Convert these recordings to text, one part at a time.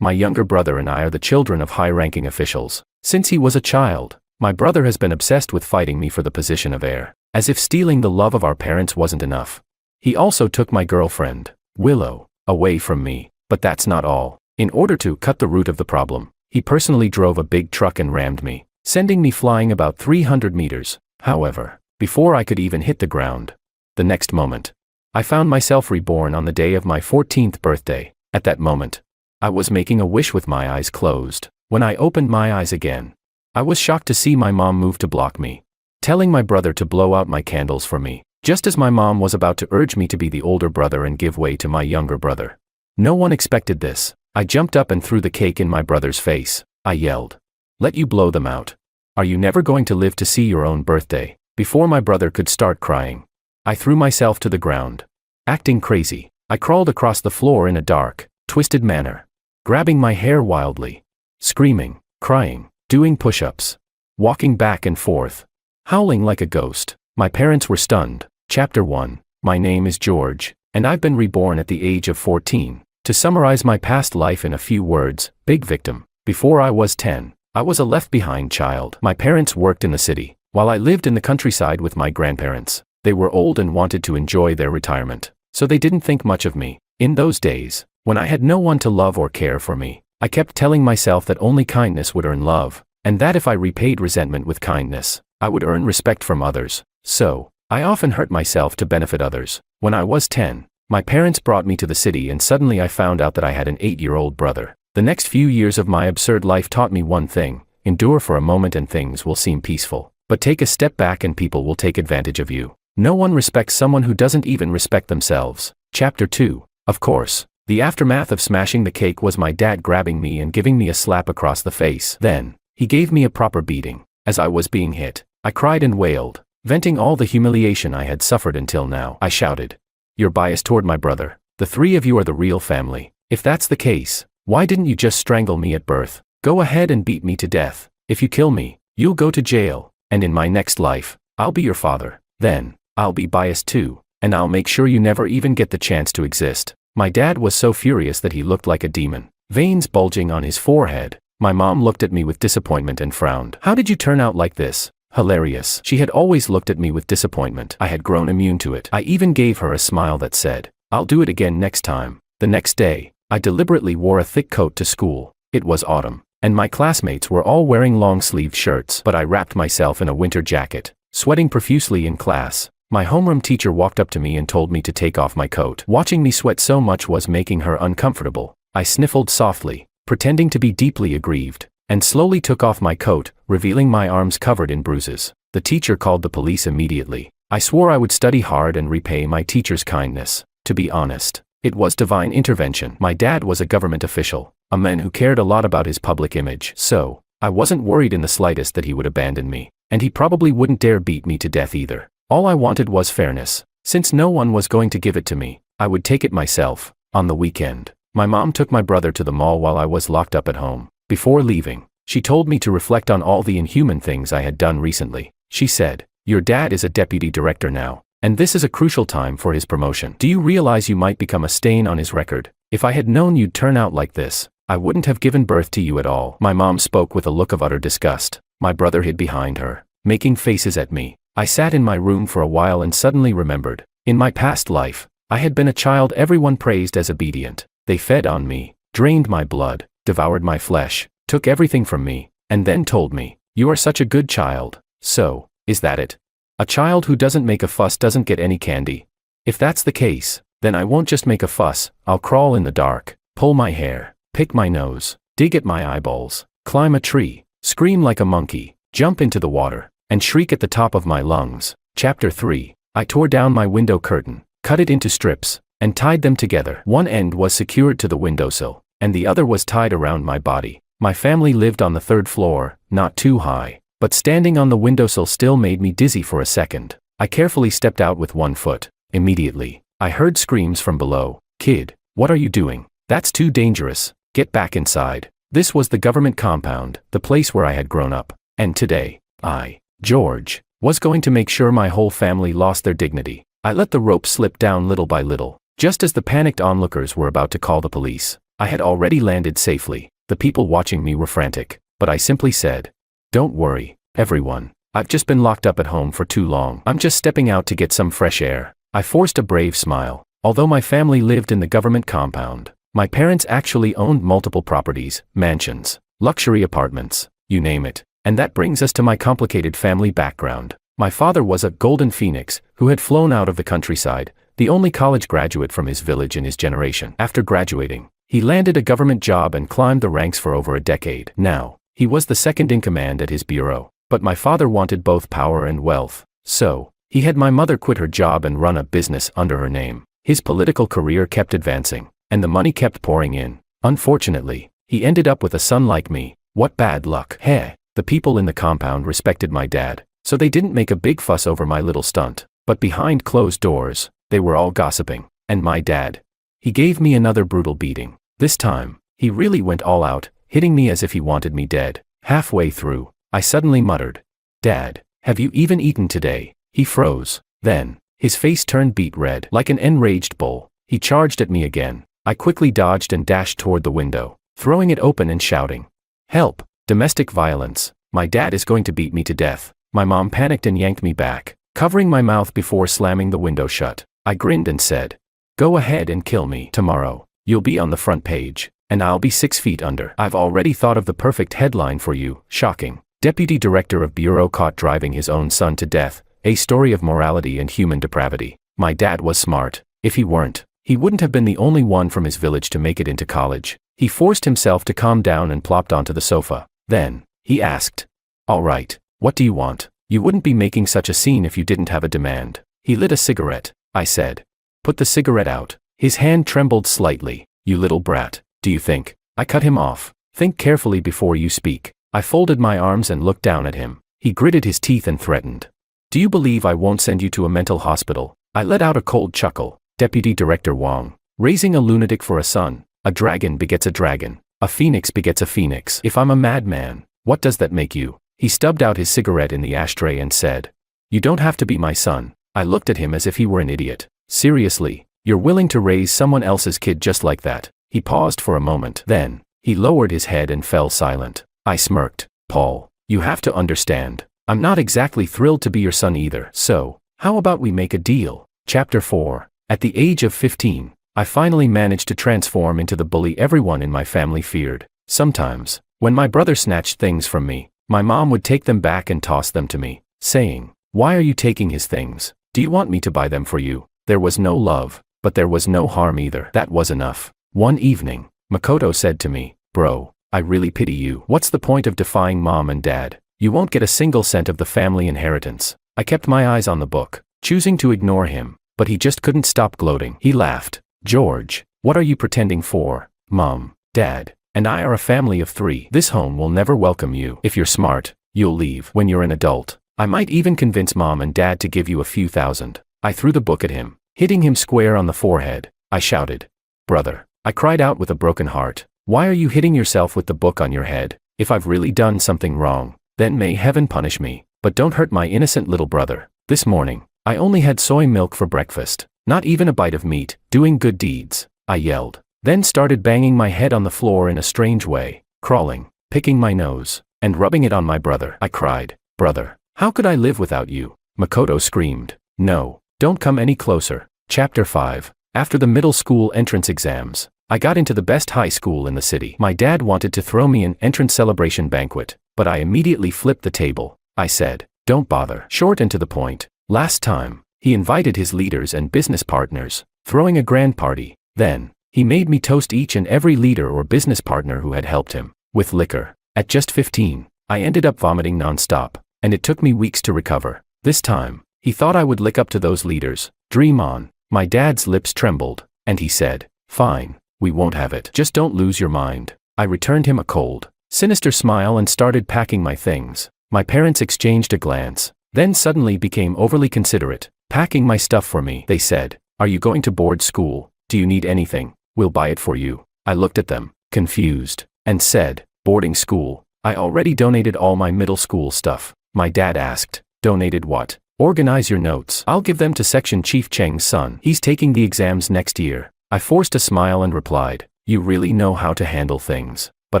My younger brother and I are the children of high-ranking officials. Since he was a child, my brother has been obsessed with fighting me for the position of heir, as if stealing the love of our parents wasn't enough. He also took my girlfriend, Willow, away from me, but that's not all. In order to cut the root of the problem, he personally drove a big truck and rammed me, sending me flying about 300 meters. However, before I could even hit the ground, the next moment, I found myself reborn on the day of my 14th birthday. At that moment, I was making a wish with my eyes closed. When I opened my eyes again, I was shocked to see my mom move to block me, telling my brother to blow out my candles for me, just as my mom was about to urge me to be the older brother and give way to my younger brother. No one expected this. I jumped up and threw the cake in my brother's face. I yelled, "Let you blow them out. Are you never going to live to see your own birthday?" Before my brother could start crying, I threw myself to the ground. Acting crazy, I crawled across the floor in a dark, twisted manner, grabbing my hair wildly, screaming, crying, doing push-ups, walking back and forth, howling like a ghost. My parents were stunned. Chapter 1. My name is George, and I've been reborn at the age of 14. To summarize my past life in a few words: big victim. Before I was 10, I was a left-behind child. My parents worked in the city, while I lived in the countryside with my grandparents. They were old and wanted to enjoy their retirement, so they didn't think much of me. In those days, when I had no one to love or care for me, I kept telling myself that only kindness would earn love, and that if I repaid resentment with kindness, I would earn respect from others. So, I often hurt myself to benefit others. When I was 10, my parents brought me to the city and suddenly I found out that I had an 8-year-old brother. The next few years of my absurd life taught me one thing: endure for a moment and things will seem peaceful. But take a step back and people will take advantage of you. No one respects someone who doesn't even respect themselves. Chapter 2. Of course, the aftermath of smashing the cake was my dad grabbing me and giving me a slap across the face. Then, he gave me a proper beating. As I was being hit, I cried and wailed, venting all the humiliation I had suffered until now. I shouted, "You're biased toward my brother. The three of you are the real family. If that's the case, why didn't you just strangle me at birth? Go ahead and beat me to death. If you kill me, you'll go to jail, and in my next life, I'll be your father. Then, I'll be biased too, and I'll make sure you never even get the chance to exist." My dad was so furious that he looked like a demon, veins bulging on his forehead. My mom looked at me with disappointment and frowned. "How did you turn out like this?" Hilarious. She had always looked at me with disappointment. I had grown immune to it. I even gave her a smile that said, "I'll do it again next time." The next day, I deliberately wore a thick coat to school. It was autumn, and my classmates were all wearing long-sleeved shirts, but I wrapped myself in a winter jacket, sweating profusely in class. My homeroom teacher walked up to me and told me to take off my coat. Watching me sweat so much was making her uncomfortable. I sniffled softly, pretending to be deeply aggrieved, and slowly took off my coat, revealing my arms covered in bruises. The teacher called the police immediately. I swore I would study hard and repay my teacher's kindness. To be honest, it was divine intervention. My dad was a government official, a man who cared a lot about his public image, so I wasn't worried in the slightest that he would abandon me, and he probably wouldn't dare beat me to death either. All I wanted was fairness. Since no one was going to give it to me, I would take it myself. On the weekend, my mom took my brother to the mall while I was locked up at home. Before leaving, she told me to reflect on all the inhuman things I had done recently. She said, "Your dad is a deputy director now, and this is a crucial time for his promotion. Do you realize you might become a stain on his record? If I had known you'd turn out like this, I wouldn't have given birth to you at all." My mom spoke with a look of utter disgust. My brother hid behind her, making faces at me. I sat in my room for a while and suddenly remembered. In my past life, I had been a child everyone praised as obedient. They fed on me, drained my blood, devoured my flesh, took everything from me, and then told me, "You are such a good child." So, is that it? A child who doesn't make a fuss doesn't get any candy. If that's the case, then I won't just make a fuss. I'll crawl in the dark, pull my hair, pick my nose, dig at my eyeballs, climb a tree, scream like a monkey, jump into the water, and shriek at the top of my lungs. Chapter 3. I tore down my window curtain, cut it into strips, and tied them together. One end was secured to the windowsill, and the other was tied around my body. My family lived on the 3rd floor, not too high, but standing on the windowsill still made me dizzy for a second. I carefully stepped out with one foot. Immediately, I heard screams from below. "Kid, what are you doing? That's too dangerous. Get back inside." This was the government compound, the place where I had grown up. And today, I, George, was going to make sure my whole family lost their dignity. I let the rope slip down little by little. Just as the panicked onlookers were about to call the police, I had already landed safely. The people watching me were frantic, but I simply said, "Don't worry, everyone. I've just been locked up at home for too long. I'm just stepping out to get some fresh air." I forced a brave smile. Although my family lived in the government compound, my parents actually owned multiple properties, mansions, luxury apartments, you name it. And that brings us to my complicated family background. My father was a golden phoenix who had flown out of the countryside, the only college graduate from his village in his generation. After graduating, he landed a government job and climbed the ranks for over a decade. Now, he was the second in command at his bureau. But my father wanted both power and wealth, so he had my mother quit her job and run a business under her name. His political career kept advancing, and the money kept pouring in. Unfortunately, he ended up with a son like me. What bad luck. Heh. The people in the compound respected my dad, so they didn't make a big fuss over my little stunt. But behind closed doors, they were all gossiping. And my dad, he gave me another brutal beating. This time, he really went all out, hitting me as if he wanted me dead. Halfway through, I suddenly muttered, "Dad, have you even eaten today?" He froze. Then, his face turned beet red. Like an enraged bull, he charged at me again. I quickly dodged and dashed toward the window, throwing it open and shouting, "Help! Domestic violence. My dad is going to beat me to death." My mom panicked and yanked me back, covering my mouth before slamming the window shut. I grinned and said, "Go ahead and kill me. Tomorrow, you'll be on the front page, and I'll be 6 feet under. I've already thought of the perfect headline for you. Shocking. Deputy Director of Bureau caught driving his own son to death. A story of morality and human depravity." My dad was smart. If he weren't, he wouldn't have been the only one from his village to make it into college. He forced himself to calm down and plopped onto the sofa. Then, he asked, "All right, what do you want? You wouldn't be making such a scene if you didn't have a demand." He lit a cigarette. I said, "Put the cigarette out." His hand trembled slightly. "You little brat, do you think?" I cut him off. "Think carefully before you speak." I folded my arms and looked down at him. He gritted his teeth and threatened, "Do you believe I won't send you to a mental hospital?" I let out a cold chuckle. Deputy Director Wong, raising a lunatic for a son. A dragon begets a dragon. A phoenix begets a phoenix. If I'm a madman, what does that make you? He stubbed out his cigarette in the ashtray and said, "You don't have to be my son." I looked at him as if he were an idiot. "Seriously, you're willing to raise someone else's kid just like that?" He paused for a moment. Then, he lowered his head and fell silent. I smirked. "Paul, you have to understand, I'm not exactly thrilled to be your son either. So, how about we make a deal?" Chapter 4. At the age of 15, I finally managed to transform into the bully everyone in my family feared. Sometimes, when my brother snatched things from me, my mom would take them back and toss them to me, saying, "Why are you taking his things? Do you want me to buy them for you?" There was no love, but there was no harm either. That was enough. One evening, Makoto said to me, "Bro, I really pity you. What's the point of defying mom and dad? You won't get a single cent of the family inheritance." I kept my eyes on the book, choosing to ignore him, but he just couldn't stop gloating. He laughed. "George, what are you pretending for? Mom, Dad, and I are a family of 3. This home will never welcome you. If you're smart, you'll leave when you're an adult. I might even convince Mom and Dad to give you a few thousand." I threw the book at him, hitting him square on the forehead. I shouted, "Brother," I cried out with a broken heart, "why are you hitting yourself with the book on your head? If I've really done something wrong, then may heaven punish me, but don't hurt my innocent little brother." This morning, I only had soy milk for breakfast. Not even a bite of meat. Doing good deeds, I yelled. Then started banging my head on the floor in a strange way, crawling, picking my nose, and rubbing it on my brother. I cried, "Brother, how could I live without you?" Makoto screamed, "No, don't come any closer." Chapter 5. After the middle school entrance exams, I got into the best high school in the city. My dad wanted to throw me an entrance celebration banquet, but I immediately flipped the table. I said, "Don't bother." Short and to the point. Last time, he invited his leaders and business partners, throwing a grand party. Then, he made me toast each and every leader or business partner who had helped him, with liquor. At just 15, I ended up vomiting nonstop, and it took me weeks to recover. This time, he thought I would lick up to those leaders. Dream on. My dad's lips trembled, and he said, "Fine, we won't have it. Just don't lose your mind." I returned him a cold, sinister smile and started packing my things. My parents exchanged a glance, then suddenly became overly considerate. Packing my stuff for me, they said, "Are you going to board school? Do you need anything? We'll buy it for you." I looked at them, confused, and said, "Boarding school? I already donated all my middle school stuff." My dad asked, "Donated what?" "Organize your notes. I'll give them to Section Chief Cheng's son. He's taking the exams next year." I forced a smile and replied, You really know how to handle things. But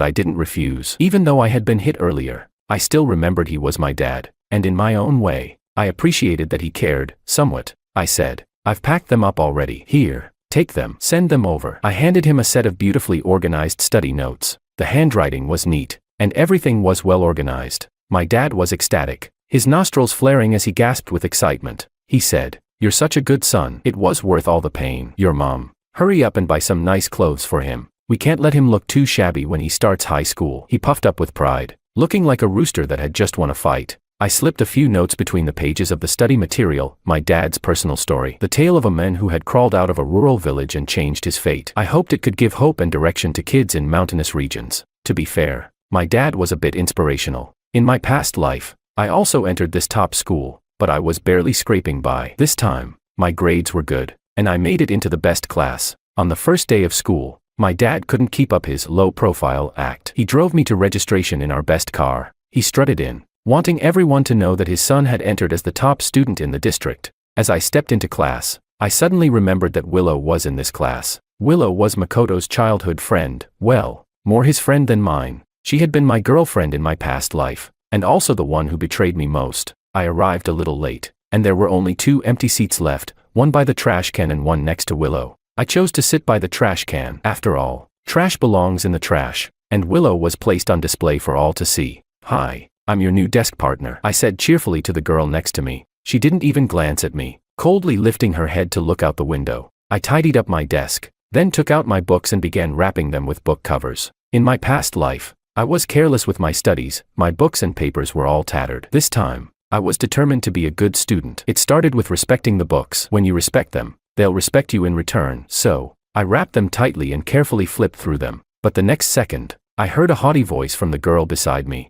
I didn't refuse. Even though I had been hit earlier, I still remembered he was my dad, and in my own way, I appreciated that he cared, somewhat. I said, I've packed them up already. Here, take them. Send them over. I handed him a set of beautifully organized study notes. The handwriting was neat, and everything was well organized. My dad was ecstatic, his nostrils flaring as he gasped with excitement. He said, "You're such a good son. It was worth all the pain." Your mom. Hurry up and buy some nice clothes for him. We can't let him look too shabby when he starts high school. He puffed up with pride, looking like a rooster that had just won a fight. I slipped a few notes between the pages of the study material, my dad's personal story, the tale of a man who had crawled out of a rural village and changed his fate. I hoped it could give hope and direction to kids in mountainous regions. To be fair, my dad was a bit inspirational. In my past life, I also entered this top school, but I was barely scraping by. This time, my grades were good, and I made it into the best class. On the first day of school, my dad couldn't keep up his low-profile act. He drove me to registration in our best car. He strutted in, wanting everyone to know that his son had entered as the top student in the district. As I stepped into class, I suddenly remembered that Willow was in this class. Willow was Makoto's childhood friend, well, more his friend than mine. She had been my girlfriend in my past life, and also the one who betrayed me most. I arrived a little late, and there were only 2 empty seats left, one by the trash can and one next to Willow. I chose to sit by the trash can. After all, trash belongs in the trash, and Willow was placed on display for all to see. "Hi, I'm your new desk partner," I said cheerfully to the girl next to me. She didn't even glance at me, coldly lifting her head to look out the window. I tidied up my desk, then took out my books and began wrapping them with book covers. In my past life, I was careless with my studies. My books and papers were all tattered. This time, I was determined to be a good student. It started with respecting the books. When you respect them, they'll respect you in return. So, I wrapped them tightly and carefully flipped through them. But the next second, I heard a haughty voice from the girl beside me.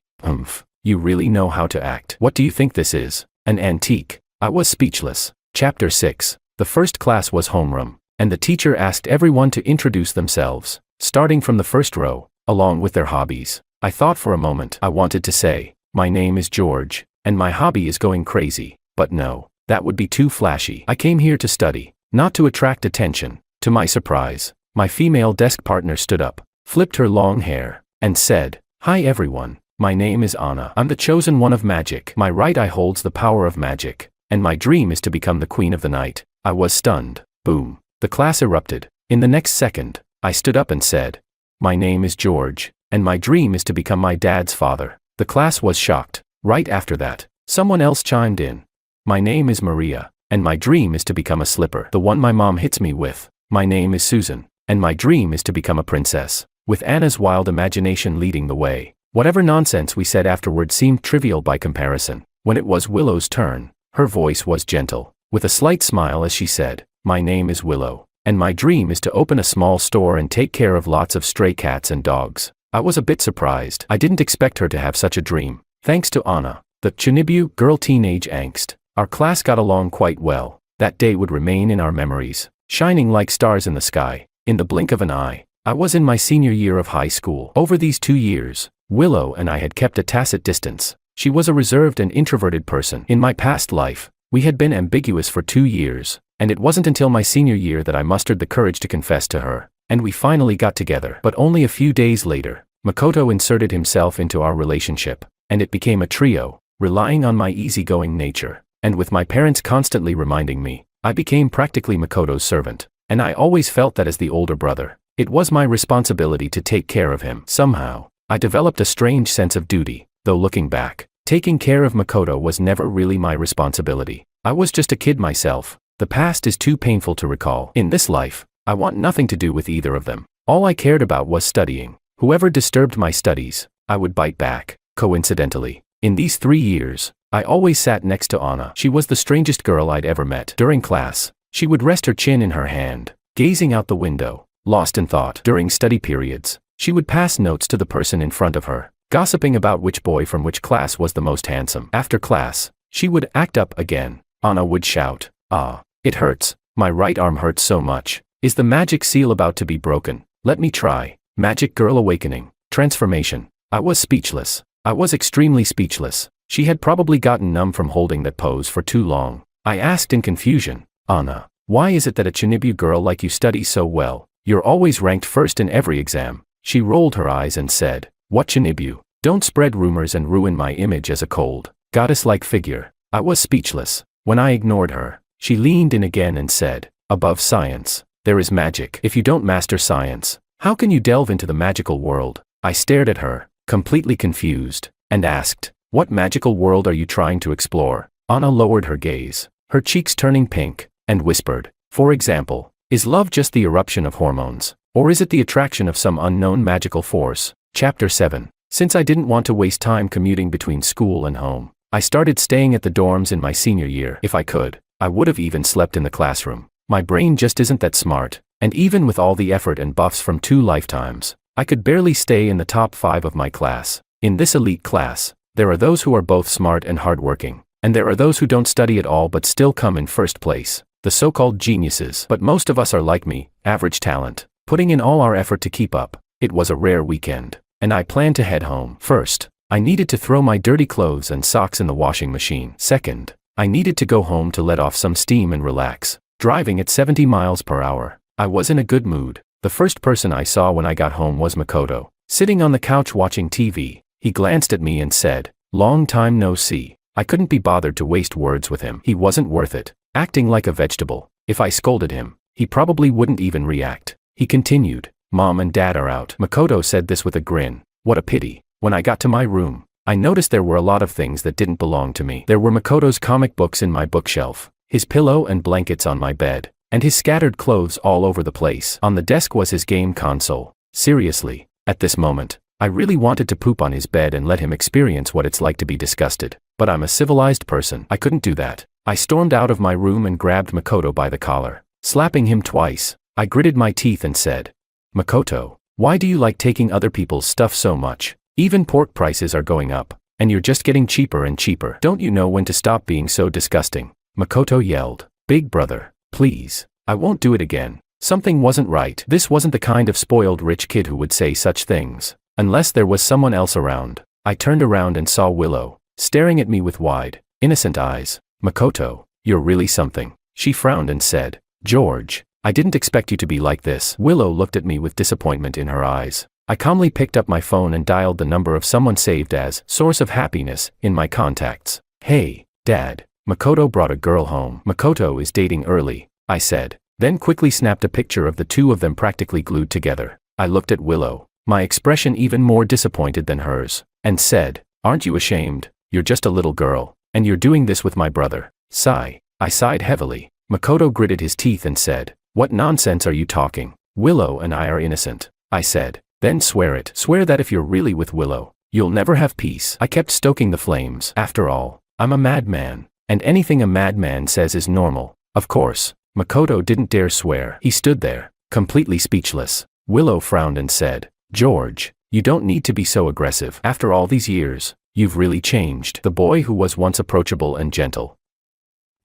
You really know how to act. What do you think this is? An antique?" I was speechless. Chapter 6. The first class was homeroom, and the teacher asked everyone to introduce themselves, starting from the first row, along with their hobbies. I thought for a moment. I wanted to say, "My name is George, and my hobby is going crazy," but no, that would be too flashy. I came here to study, not to attract attention. To my surprise, my female desk partner stood up, flipped her long hair, and said, "Hi everyone. My name is Anna. I'm the chosen one of magic. My right eye holds the power of magic, and my dream is to become the queen of the night." I was stunned. Boom. The class erupted. In the next second, I stood up and said, "My name is George, and my dream is to become my dad's father." The class was shocked. Right after that, someone else chimed in. "My name is Maria, and my dream is to become a slipper, the one my mom hits me with." "My name is Susan, and my dream is to become a princess," with Anna's wild imagination leading the way. Whatever nonsense we said afterward seemed trivial by comparison. When it was Willow's turn, her voice was gentle, with a slight smile as she said, "My name is Willow, and my dream is to open a small store and take care of lots of stray cats and dogs." I was a bit surprised. I didn't expect her to have such a dream. Thanks to Anna, the Chunibu girl teenage angst, our class got along quite well. That day would remain in our memories, shining like stars in the sky. In the blink of an eye, I was in my senior year of high school. Over these 2 years, Willow and I had kept a tacit distance. She was a reserved and introverted person. In my past life, we had been ambiguous for 2 years, and it wasn't until my senior year that I mustered the courage to confess to her, and we finally got together. But only a few days later, Makoto inserted himself into our relationship, and it became a trio. Relying on my easygoing nature, and with my parents constantly reminding me, I became practically Makoto's servant, and I always felt that as the older brother, it was my responsibility to take care of him. Somehow, I developed a strange sense of duty, though looking back, taking care of Makoto was never really my responsibility. I was just a kid myself. The past is too painful to recall. In this life, I want nothing to do with either of them. All I cared about was studying. Whoever disturbed my studies, I would bite back. Coincidentally, in these 3 years, I always sat next to Anna. She was the strangest girl I'd ever met. During class, she would rest her chin in her hand, gazing out the window, lost in thought. During study periods, she would pass notes to the person in front of her, gossiping about which boy from which class was the most handsome. After class, she would act up again. Anna would shout, "Ah, it hurts. My right arm hurts so much. Is the magic seal about to be broken? Let me try." Magic girl awakening. Transformation. I was speechless. I was extremely speechless. She had probably gotten numb from holding that pose for too long. I asked in confusion, "Anna, why is it that a Chunibu girl like you studies so well, You're always ranked first in every exam. She rolled her eyes and said, what Chinibu? Don't spread rumors and ruin my image as a cold, goddess-like figure. I was speechless. When I ignored her, she leaned in again and said, above science, there is magic. If you don't master science, how can you delve into the magical world? I stared at her, completely confused, and asked, what magical world are you trying to explore? Anna lowered her gaze, her cheeks turning pink, and whispered, for example, is love just the eruption of hormones, or is it the attraction of some unknown magical force? Chapter 7. Since I didn't want to waste time commuting between school and home, I started staying at the dorms in my senior year. If I could, I would have even slept in the classroom. My brain just isn't that smart, and even with all the effort and buffs from 2 lifetimes, I could barely stay in the top 5 of my class. In this elite class, there are those who are both smart and hardworking, and there are those who don't study at all but still come in first place, the so-called geniuses. But most of us are like me, average talent, putting in all our effort to keep up. It was a rare weekend, and I planned to head home. First, I needed to throw my dirty clothes and socks in the washing machine. Second, I needed to go home to let off some steam and relax. Driving at 70 miles per hour, I was in a good mood. The first person I saw when I got home was Makoto, sitting on the couch watching TV. He glanced at me and said, long time no see. I couldn't be bothered to waste words with him. He wasn't worth it, acting like a vegetable. If I scolded him, he probably wouldn't even react. He continued, Mom and Dad are out. Makoto said this with a grin. What a pity. When I got to my room, I noticed there were a lot of things that didn't belong to me. There were Makoto's comic books in my bookshelf, his pillow and blankets on my bed, and his scattered clothes all over the place. On the desk was his game console. Seriously, at this moment, I really wanted to poop on his bed and let him experience what it's like to be disgusted. But I'm a civilized person. I couldn't do that. I stormed out of my room and grabbed Makoto by the collar, slapping him twice. I gritted my teeth and said, Makoto, why do you like taking other people's stuff so much? Even pork prices are going up, and you're just getting cheaper and cheaper. Don't you know when to stop being so disgusting? Makoto yelled, Big brother, please, I won't do it again. Something wasn't right. This wasn't the kind of spoiled rich kid who would say such things, unless there was someone else around. I turned around and saw Willow, staring at me with wide, innocent eyes. Makoto, you're really something. She frowned and said, George, I didn't expect you to be like this. Willow looked at me with disappointment in her eyes. I calmly picked up my phone and dialed the number of someone saved as source of happiness in my contacts. Hey, Dad, Makoto brought a girl home. Makoto is dating early, I said, then quickly snapped a picture of the two of them practically glued together. I looked at Willow, my expression even more disappointed than hers, and said, aren't you ashamed? You're just a little girl, and you're doing this with my brother. Sigh. I sighed heavily. Makoto gritted his teeth and said, what nonsense are you talking? Willow and I are innocent, I said. Then swear it. Swear that if you're really with Willow, you'll never have peace. I kept stoking the flames. After all, I'm a madman, and anything a madman says is normal. Of course, Makoto didn't dare swear. He stood there, completely speechless. Willow frowned and said, George, you don't need to be so aggressive. After all these years, you've really changed. The boy who was once approachable and gentle.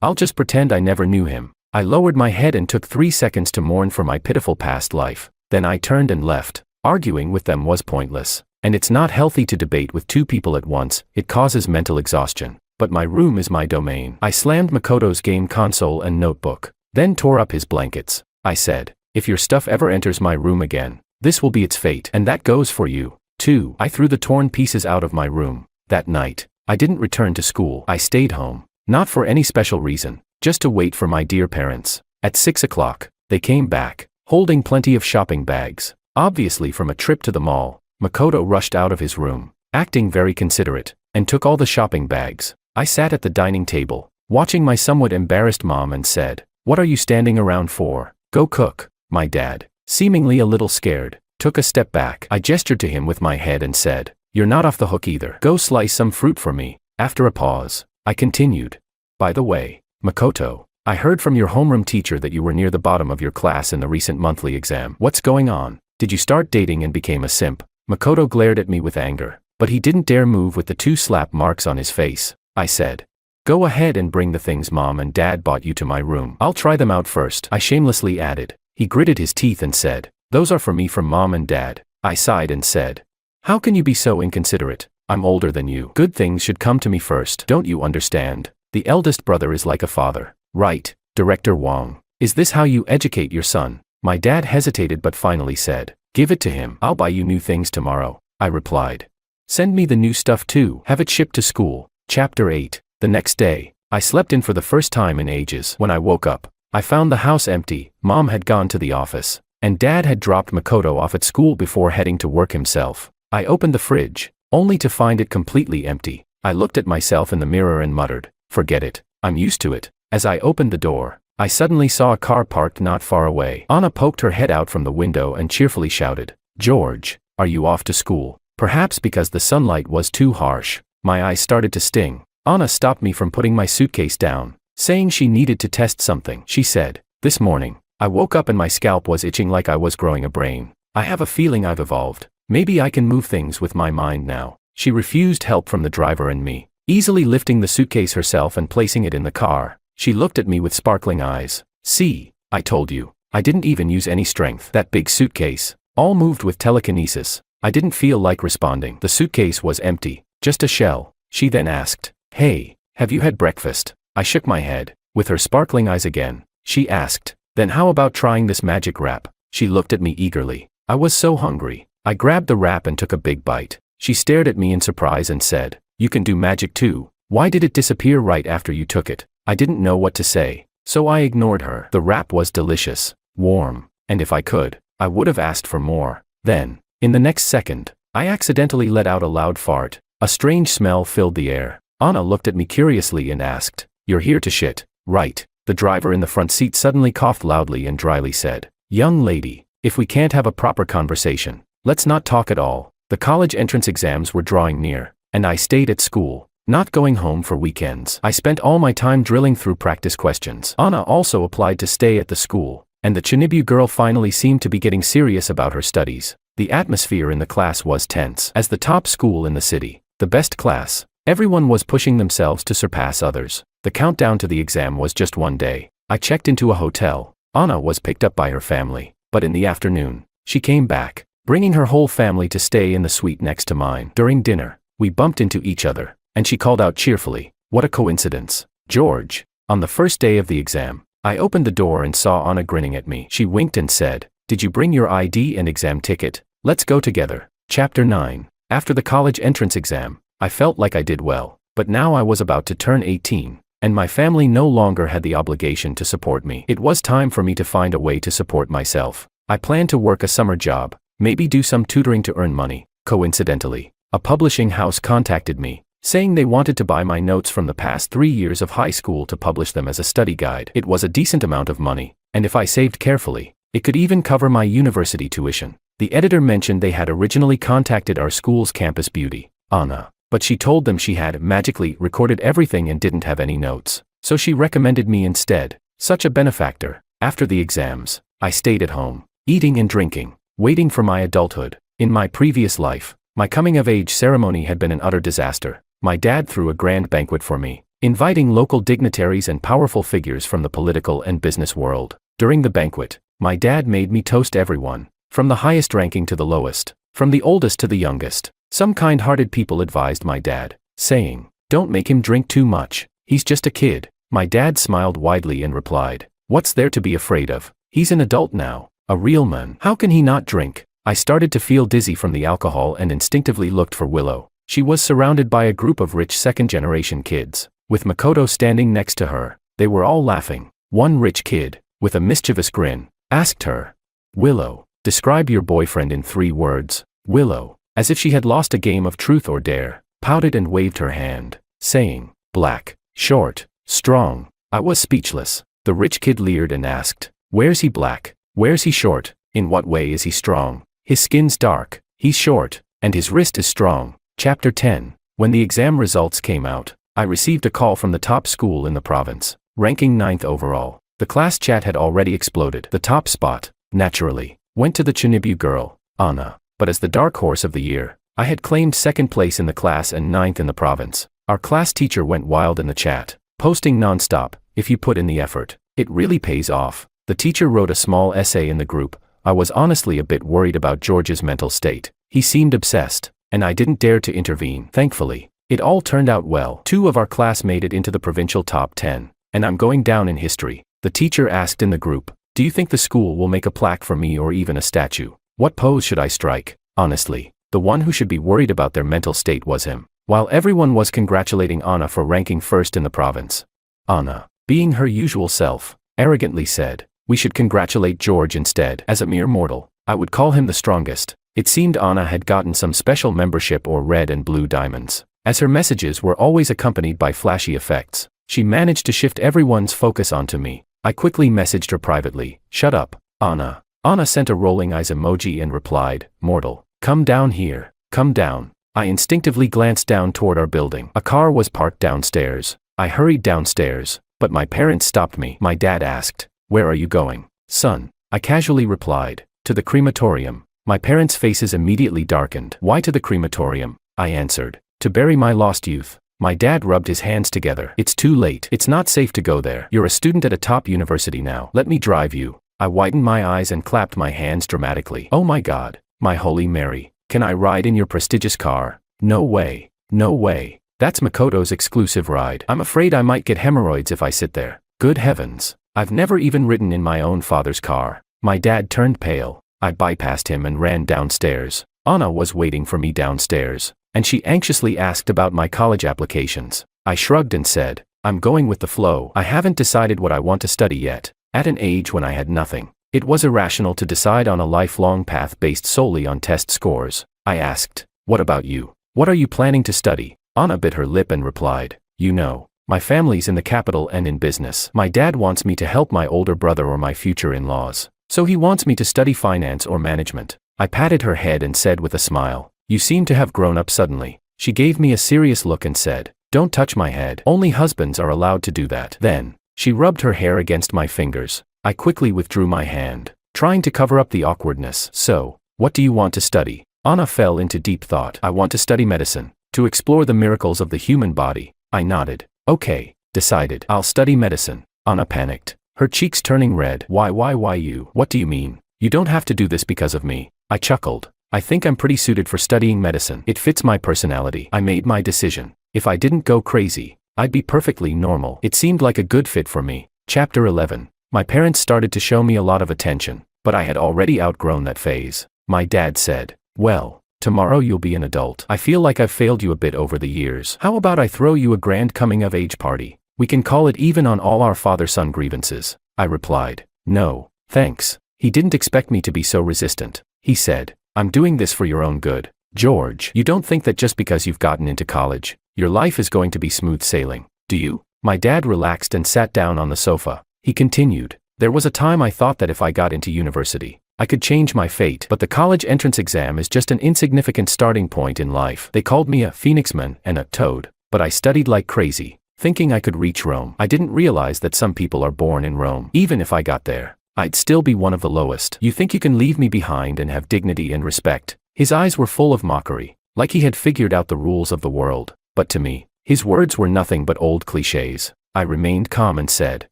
I'll just pretend I never knew him. I lowered my head and took 3 seconds to mourn for my pitiful past life. Then I turned and left. Arguing with them was pointless, and it's not healthy to debate with 2 people at once. It causes mental exhaustion. But my room is my domain. I slammed Makoto's game console and notebook, then tore up his blankets. I said, if your stuff ever enters my room again, this will be its fate. And that goes for you, too. I threw the torn pieces out of my room. That night, I didn't return to school. I stayed home, not for any special reason, just to wait for my dear parents. At 6 o'clock, they came back, holding plenty of shopping bags, obviously from a trip to the mall. Makoto rushed out of his room, acting very considerate, and took all the shopping bags. I sat at the dining table, watching my somewhat embarrassed mom and said, what are you standing around for? Go cook. My dad, seemingly a little scared, took a step back. I gestured to him with my head and said, you're not off the hook either. Go slice some fruit for me. After a pause, I continued, by the way, Makoto, I heard from your homeroom teacher that you were near the bottom of your class in the recent monthly exam. What's going on? Did you start dating and became a simp? Makoto glared at me with anger, but he didn't dare move with the 2 slap marks on his face. I said, go ahead and bring the things Mom and Dad bought you to my room. I'll try them out first. I shamelessly added. He gritted his teeth and said, those are for me from Mom and Dad. I sighed and said, how can you be so inconsiderate? I'm older than you. Good things should come to me first. Don't you understand? The eldest brother is like a father. Right, Director Wong. Is this how you educate your son? My dad hesitated but finally said, "Give it to him. I'll buy you new things tomorrow," I replied. "Send me the new stuff too. Have it shipped to school." Chapter 8. The next day, I slept in for the first time in ages. When I woke up, I found the house empty. Mom had gone to the office, and Dad had dropped Makoto off at school before heading to work himself. I opened the fridge, only to find it completely empty. I looked at myself in the mirror and muttered, "Forget it. I'm used to it." As I opened the door, I suddenly saw a car parked not far away. Anna poked her head out from the window and cheerfully shouted, "George, are you off to school?" Perhaps because the sunlight was too harsh, my eyes started to sting. Anna stopped me from putting my suitcase down, saying she needed to test something. She said, "This morning, I woke up and my scalp was itching like I was growing a brain. I have a feeling I've evolved. Maybe I can move things with my mind now." She refused help from the driver and me, easily lifting the suitcase herself and placing it in the car. She looked at me with sparkling eyes. "See, I told you. I didn't even use any strength. That big suitcase, all moved with telekinesis." I didn't feel like responding. The suitcase was empty, just a shell. She then asked, "Hey, have you had breakfast?" I shook my head. With her sparkling eyes again, she asked, "Then how about trying this magic wrap?" She looked at me eagerly. I was so hungry. I grabbed the wrap and took a big bite. She stared at me in surprise and said, "You can do magic too. Why did it disappear right after you took it?" I didn't know what to say, so I ignored her. The wrap was delicious, warm, and if I could, I would have asked for more. Then, in the next second, I accidentally let out a loud fart. A strange smell filled the air. Anna looked at me curiously and asked, "You're here to shit, right?" The driver in the front seat suddenly coughed loudly and dryly said, "Young lady, if we can't have a proper conversation, let's not talk at all." The college entrance exams were drawing near, and I stayed at school, not going home for weekends. I spent all my time drilling through practice questions. Anna also applied to stay at the school, and the Chinibu girl finally seemed to be getting serious about her studies. The atmosphere in the class was tense. As the top school in the city, the best class, everyone was pushing themselves to surpass others. The countdown to the exam was just one day. I checked into a hotel. Anna was picked up by her family, but in the afternoon, she came back, bringing her whole family to stay in the suite next to mine. During dinner, we bumped into each other, and she called out cheerfully, "What a coincidence, George." On the first day of the exam, I opened the door and saw Anna grinning at me. She winked and said, "Did you bring your ID and exam ticket? Let's go together." Chapter 9. After the college entrance exam, I felt like I did well, but now I was about to turn 18, and my family no longer had the obligation to support me. It was time for me to find a way to support myself. I planned to work a summer job, maybe do some tutoring to earn money. Coincidentally, a publishing house contacted me, saying they wanted to buy my notes from the past 3 years of high school to publish them as a study guide. It was a decent amount of money, and if I saved carefully, it could even cover my university tuition. The editor mentioned they had originally contacted our school's campus beauty, Anna, but she told them she had magically recorded everything and didn't have any notes, so she recommended me instead. Such a benefactor. After the exams, I stayed at home, eating and drinking, waiting for my adulthood. In my previous life, my coming-of-age ceremony had been an utter disaster. My dad threw a grand banquet for me, inviting local dignitaries and powerful figures from the political and business world. During the banquet, my dad made me toast everyone, from the highest ranking to the lowest, from the oldest to the youngest. Some kind-hearted people advised my dad, saying, "Don't make him drink too much, he's just a kid." My dad smiled widely and replied, "What's there to be afraid of? He's an adult now, a real man. How can he not drink?" I started to feel dizzy from the alcohol and instinctively looked for Willow. She was surrounded by a group of rich second-generation kids, with Makoto standing next to her. They were all laughing. One rich kid, with a mischievous grin, asked her, "Willow, describe your boyfriend in 3 words." Willow, as if she had lost a game of truth or dare, pouted and waved her hand, saying, "Black, short, strong." I was speechless. The rich kid leered and asked, "Where's he black? Where's he short? In what way is he strong?" "His skin's dark, he's short, and his wrist is strong." Chapter 10. When the exam results came out, I received a call from the top school in the province, ranking 9th overall. The class chat had already exploded. The top spot, naturally, went to the Chinibu girl, Anna, but as the dark horse of the year, I had claimed 2nd place in the class and 9th in the province. Our class teacher went wild in the chat, posting non-stop, "If you put in the effort, it really pays off." The teacher wrote a small essay in the group. I was honestly a bit worried about George's mental state. He seemed obsessed, and I didn't dare to intervene. Thankfully, it all turned out well. 2 of our class made it into the provincial top 10, and I'm going down in history. The teacher asked in the group, Do you think the school will make a plaque for me or even a statue? What pose should I strike? Honestly, the one who should be worried about their mental state was him. While everyone was congratulating Anna for ranking first in the province, Anna, being her usual self, arrogantly said, "We should congratulate George instead." As a mere mortal, I would call him the strongest. It seemed Anna had gotten some special membership or red and blue diamonds. As her messages were always accompanied by flashy effects, she managed to shift everyone's focus onto me. I quickly messaged her privately, "Shut up, Anna." Anna sent a rolling eyes emoji and replied, "Mortal, come down here, come down." I instinctively glanced down toward our building. A car was parked downstairs. I hurried downstairs, but my parents stopped me. My dad asked, "Where are you going, son?" I casually replied, "To the crematorium." My parents' faces immediately darkened. "Why to the crematorium?" I answered, "To bury my lost youth." My dad rubbed his hands together. "It's too late. It's not safe to go there. You're a student at a top university now. Let me drive you." I widened my eyes and clapped my hands dramatically. "Oh my God, my Holy Mary, can I ride in your prestigious car?" "No way. No way. That's Makoto's exclusive ride. I'm afraid I might get hemorrhoids if I sit there." Good heavens, I've never even ridden in my own father's car. My dad turned pale. I bypassed him and ran downstairs. Anna was waiting for me downstairs, and she anxiously asked about my college applications. I shrugged and said, "I'm going with the flow. I haven't decided what I want to study yet." At an age when I had nothing, it was irrational to decide on a lifelong path based solely on test scores. I asked, "What about you? What are you planning to study?" Anna bit her lip and replied, "You know, my family's in the capital and in business. My dad wants me to help my older brother or my future in-laws, so he wants me to study finance or management." I patted her head and said with a smile, "You seem to have grown up suddenly." She gave me a serious look and said, "Don't touch my head. Only husbands are allowed to do that." Then, she rubbed her hair against my fingers. I quickly withdrew my hand, trying to cover up the awkwardness. "So, what do you want to study?" Anna fell into deep thought. "I want to study medicine, to explore the miracles of the human body." I nodded. "Okay, decided. I'll study medicine." Anna panicked, her cheeks turning red. Why you? What do you mean? You don't have to do this because of me." I chuckled. "I think I'm pretty suited for studying medicine. It fits my personality." I made my decision. If I didn't go crazy, I'd be perfectly normal. It seemed like a good fit for me. Chapter 11. My parents started to show me a lot of attention, but I had already outgrown that phase. My dad said, "Well, tomorrow you'll be an adult. I feel like I've failed you a bit over the years. How about I throw you a grand coming-of-age party? We can call it even on all our father-son grievances." I replied, "No, thanks." He didn't expect me to be so resistant. He said, "I'm doing this for your own good. George, you don't think that just because you've gotten into college, your life is going to be smooth sailing, do you?" My dad relaxed and sat down on the sofa. He continued, "There was a time I thought that if I got into university, I could change my fate, but the college entrance exam is just an insignificant starting point in life. They called me a phoenixman and a toad, but I studied like crazy, thinking I could reach Rome. I didn't realize that some people are born in Rome. Even if I got there, I'd still be one of the lowest. You think you can leave me behind and have dignity and respect?" His eyes were full of mockery, like he had figured out the rules of the world. But to me, his words were nothing but old cliches. I remained calm and said,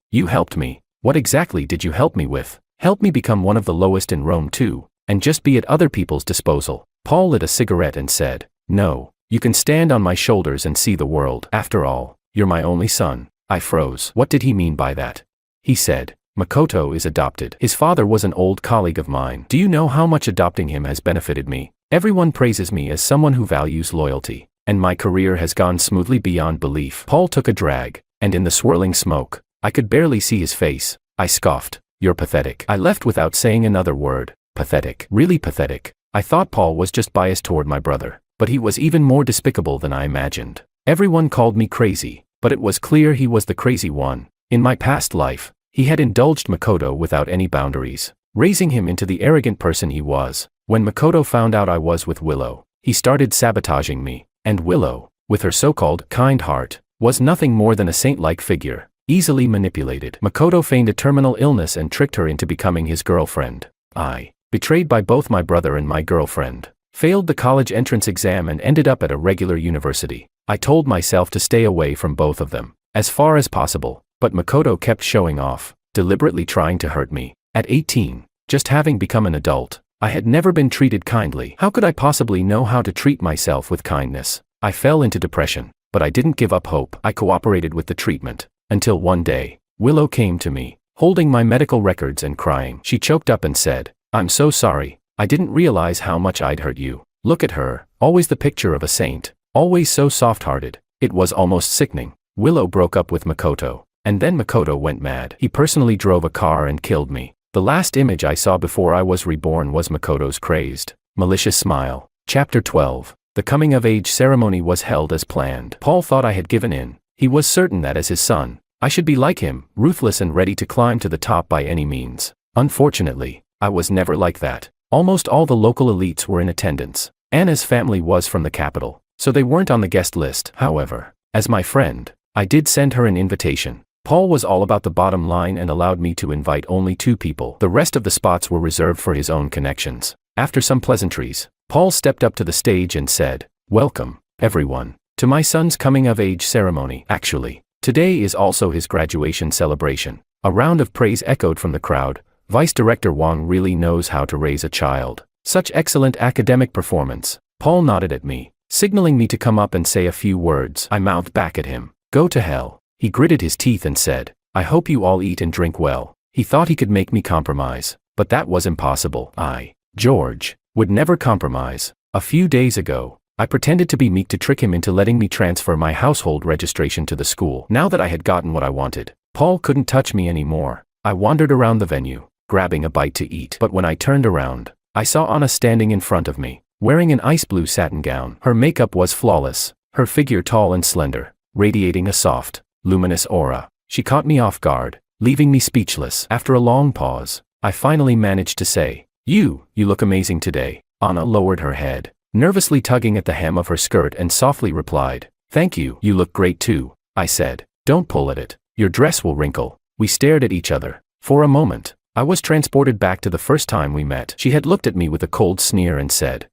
"You helped me. What exactly did you help me with?" "Help me become one of the lowest in Rome too, and just be at other people's disposal." Paul lit a cigarette and said, "No, you can stand on my shoulders and see the world. After all, you're my only son." I froze. What did he mean by that? He said, "Makoto is adopted. His father was an old colleague of mine. Do you know how much adopting him has benefited me? Everyone praises me as someone who values loyalty, and my career has gone smoothly beyond belief." Paul took a drag, and in the swirling smoke, I could barely see his face. I scoffed, "You're pathetic." I left without saying another word. Pathetic? Really pathetic? I thought Paul was just biased toward my brother, but he was even more despicable than I imagined. Everyone called me crazy, but it was clear he was the crazy one. In my past life, he had indulged Makoto without any boundaries, raising him into the arrogant person he was. When Makoto found out I was with Willow, he started sabotaging me, and Willow, with her so-called kind heart, was nothing more than a saint-like figure, easily manipulated. Makoto feigned a terminal illness and tricked her into becoming his girlfriend. I, betrayed by both my brother and my girlfriend, failed the college entrance exam and ended up at a regular university. I told myself to stay away from both of them, as far as possible, but Makoto kept showing off, deliberately trying to hurt me. At 18, just having become an adult, I had never been treated kindly. How could I possibly know how to treat myself with kindness? I fell into depression, but I didn't give up hope. I cooperated with the treatment, until one day, Willow came to me. holding my medical records and crying. She choked up and said, "I'm so sorry. I didn't realize how much I'd hurt you." Look at her, always the picture of a saint, always so soft-hearted. It was almost sickening. Willow broke up with Makoto, and then Makoto went mad. He personally drove a car and killed me. The last image I saw before I was reborn was Makoto's crazed, malicious smile. Chapter 12. The coming-of-age ceremony was held as planned. Paul thought I had given in. He was certain that as his son, I should be like him, ruthless and ready to climb to the top by any means. Unfortunately, I was never like that. Almost all the local elites were in attendance. Anna's family was from the capital, so they weren't on the guest list. However, as my friend, I did send her an invitation. Paul was all about the bottom line and allowed me to invite only 2 people. The rest of the spots were reserved for his own connections. After some pleasantries, Paul stepped up to the stage and said, "Welcome, everyone, to my son's coming-of-age ceremony. Actually, today is also his graduation celebration." A round of praise echoed from the crowd. Vice Director Wang really knows how to raise a child. Such excellent academic performance. Paul nodded at me, signaling me to come up and say a few words. I mouthed back at him, "Go to hell." He gritted his teeth and said, "I hope you all eat and drink well." He thought he could make me compromise, but that was impossible. George, would never compromise. A few days ago, I pretended to be meek to trick him into letting me transfer my household registration to the school. Now that I had gotten what I wanted, Paul couldn't touch me anymore. I wandered around the venue, grabbing a bite to eat. But when I turned around, I saw Anna standing in front of me, wearing an ice blue satin gown. Her makeup was flawless, her figure tall and slender, radiating a soft, luminous aura. She caught me off guard, leaving me speechless. After a long pause, I finally managed to say, You look amazing today." Anna lowered her head, nervously tugging at the hem of her skirt and softly replied, "Thank you. You look great too." I said, "Don't pull at it. Your dress will wrinkle." We stared at each other. For a moment, I was transported back to the first time we met. She had looked at me with a cold sneer and said,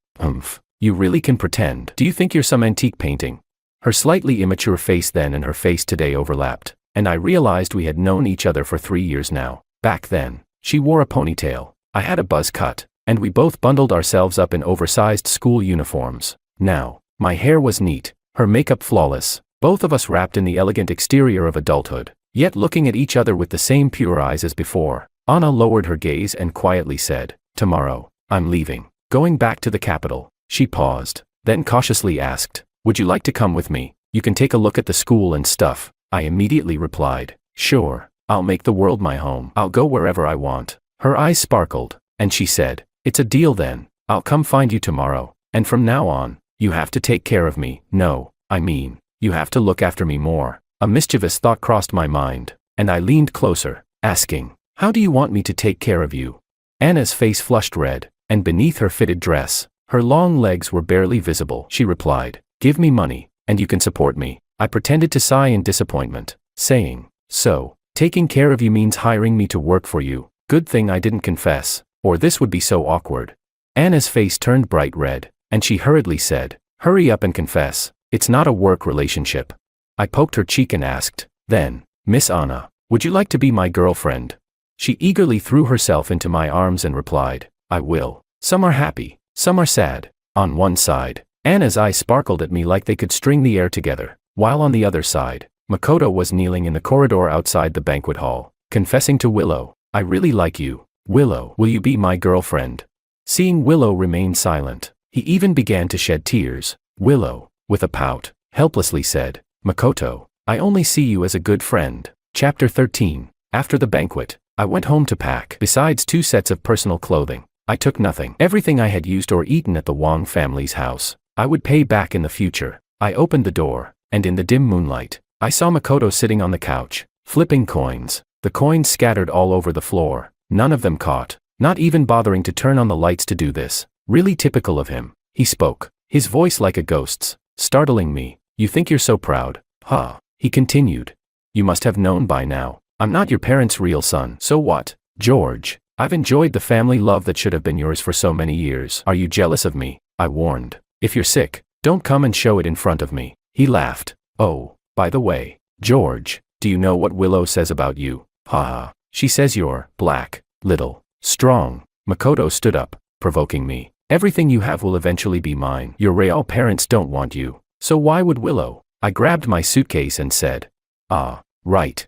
You really can pretend. Do you think you're some antique painting?" Her slightly immature face then and her face today overlapped, and I realized we had known each other for 3 years now. Back then, she wore a ponytail. I had a buzz cut, and we both bundled ourselves up in oversized school uniforms. Now, my hair was neat, her makeup flawless, both of us wrapped in the elegant exterior of adulthood, yet looking at each other with the same pure eyes as before. Anna lowered her gaze and quietly said, "Tomorrow, I'm leaving. Going back to the capital." She paused, then cautiously asked, "Would you like to come with me? You can take a look at the school and stuff." I immediately replied, "Sure, I'll make the world my home. I'll go wherever I want." Her eyes sparkled, and she said, "It's a deal then. I'll come find you tomorrow, and from now on, you have to take care of me. No, I mean, you have to look after me more." A mischievous thought crossed my mind, and I leaned closer, asking, "How do you want me to take care of you?" Anna's face flushed red, and beneath her fitted dress, her long legs were barely visible. She replied, "Give me money, and you can support me." I pretended to sigh in disappointment, saying, "So, taking care of you means hiring me to work for you? Good thing I didn't confess, or this would be so awkward." Anna's face turned bright red, and she hurriedly said, "Hurry up and confess. It's not a work relationship." I poked her cheek and asked, "Then, Miss Anna, would you like to be my girlfriend?" She eagerly threw herself into my arms and replied, "I will." Some are happy, some are sad. On one side, Anna's eyes sparkled at me like they could string the air together, while on the other side, Makoto was kneeling in the corridor outside the banquet hall, confessing to Willow, "I really like you. Willow, will you be my girlfriend?" Seeing Willow remain silent, he even began to shed tears. Willow, with a pout, helplessly said, "Makoto, I only see you as a good friend." Chapter 13. After the banquet, I went home to pack. Besides 2 sets of personal clothing, I took nothing. Everything I had used or eaten at the Wang family's house, I would pay back in the future. I opened the door, and in the dim moonlight, I saw Makoto sitting on the couch, flipping coins. The coins scattered all over the floor, none of them caught, not even bothering to turn on the lights to do this. Really typical of him. He spoke, his voice like a ghost's, startling me. "You think you're so proud, huh?" He continued. "You must have known by now. I'm not your parents' real son." "So what, George? I've enjoyed the family love that should have been yours for so many years. Are you jealous of me?" I warned. "If you're sick, don't come and show it in front of me." He laughed. "Oh, by the way, George, do you know what Willow says about you?" "Ha. She says you're black, little, strong." Makoto stood up, provoking me. "Everything you have will eventually be mine. Your real parents don't want you, so why would Willow?" I grabbed my suitcase and said, "Ah, right.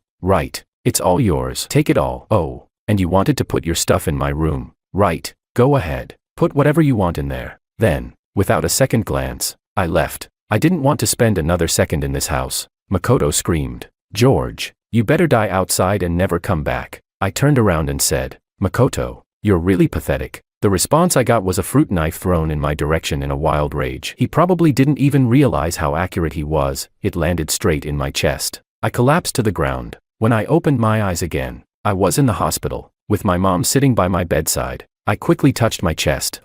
It's all yours. Take it all. Oh, and you wanted to put your stuff in my room. Right. Go ahead. Put whatever you want in there. Then, without a second glance, I left. I didn't want to spend another second in this house. Makoto screamed. George, you better die outside and never come back. I turned around and said, Makoto, you're really pathetic. The response I got was a fruit knife thrown in my direction in a wild rage. He probably didn't even realize how accurate he was. It landed straight in my chest. I collapsed to the ground. When I opened my eyes again, I was in the hospital, with my mom sitting by my bedside. I quickly touched my chest.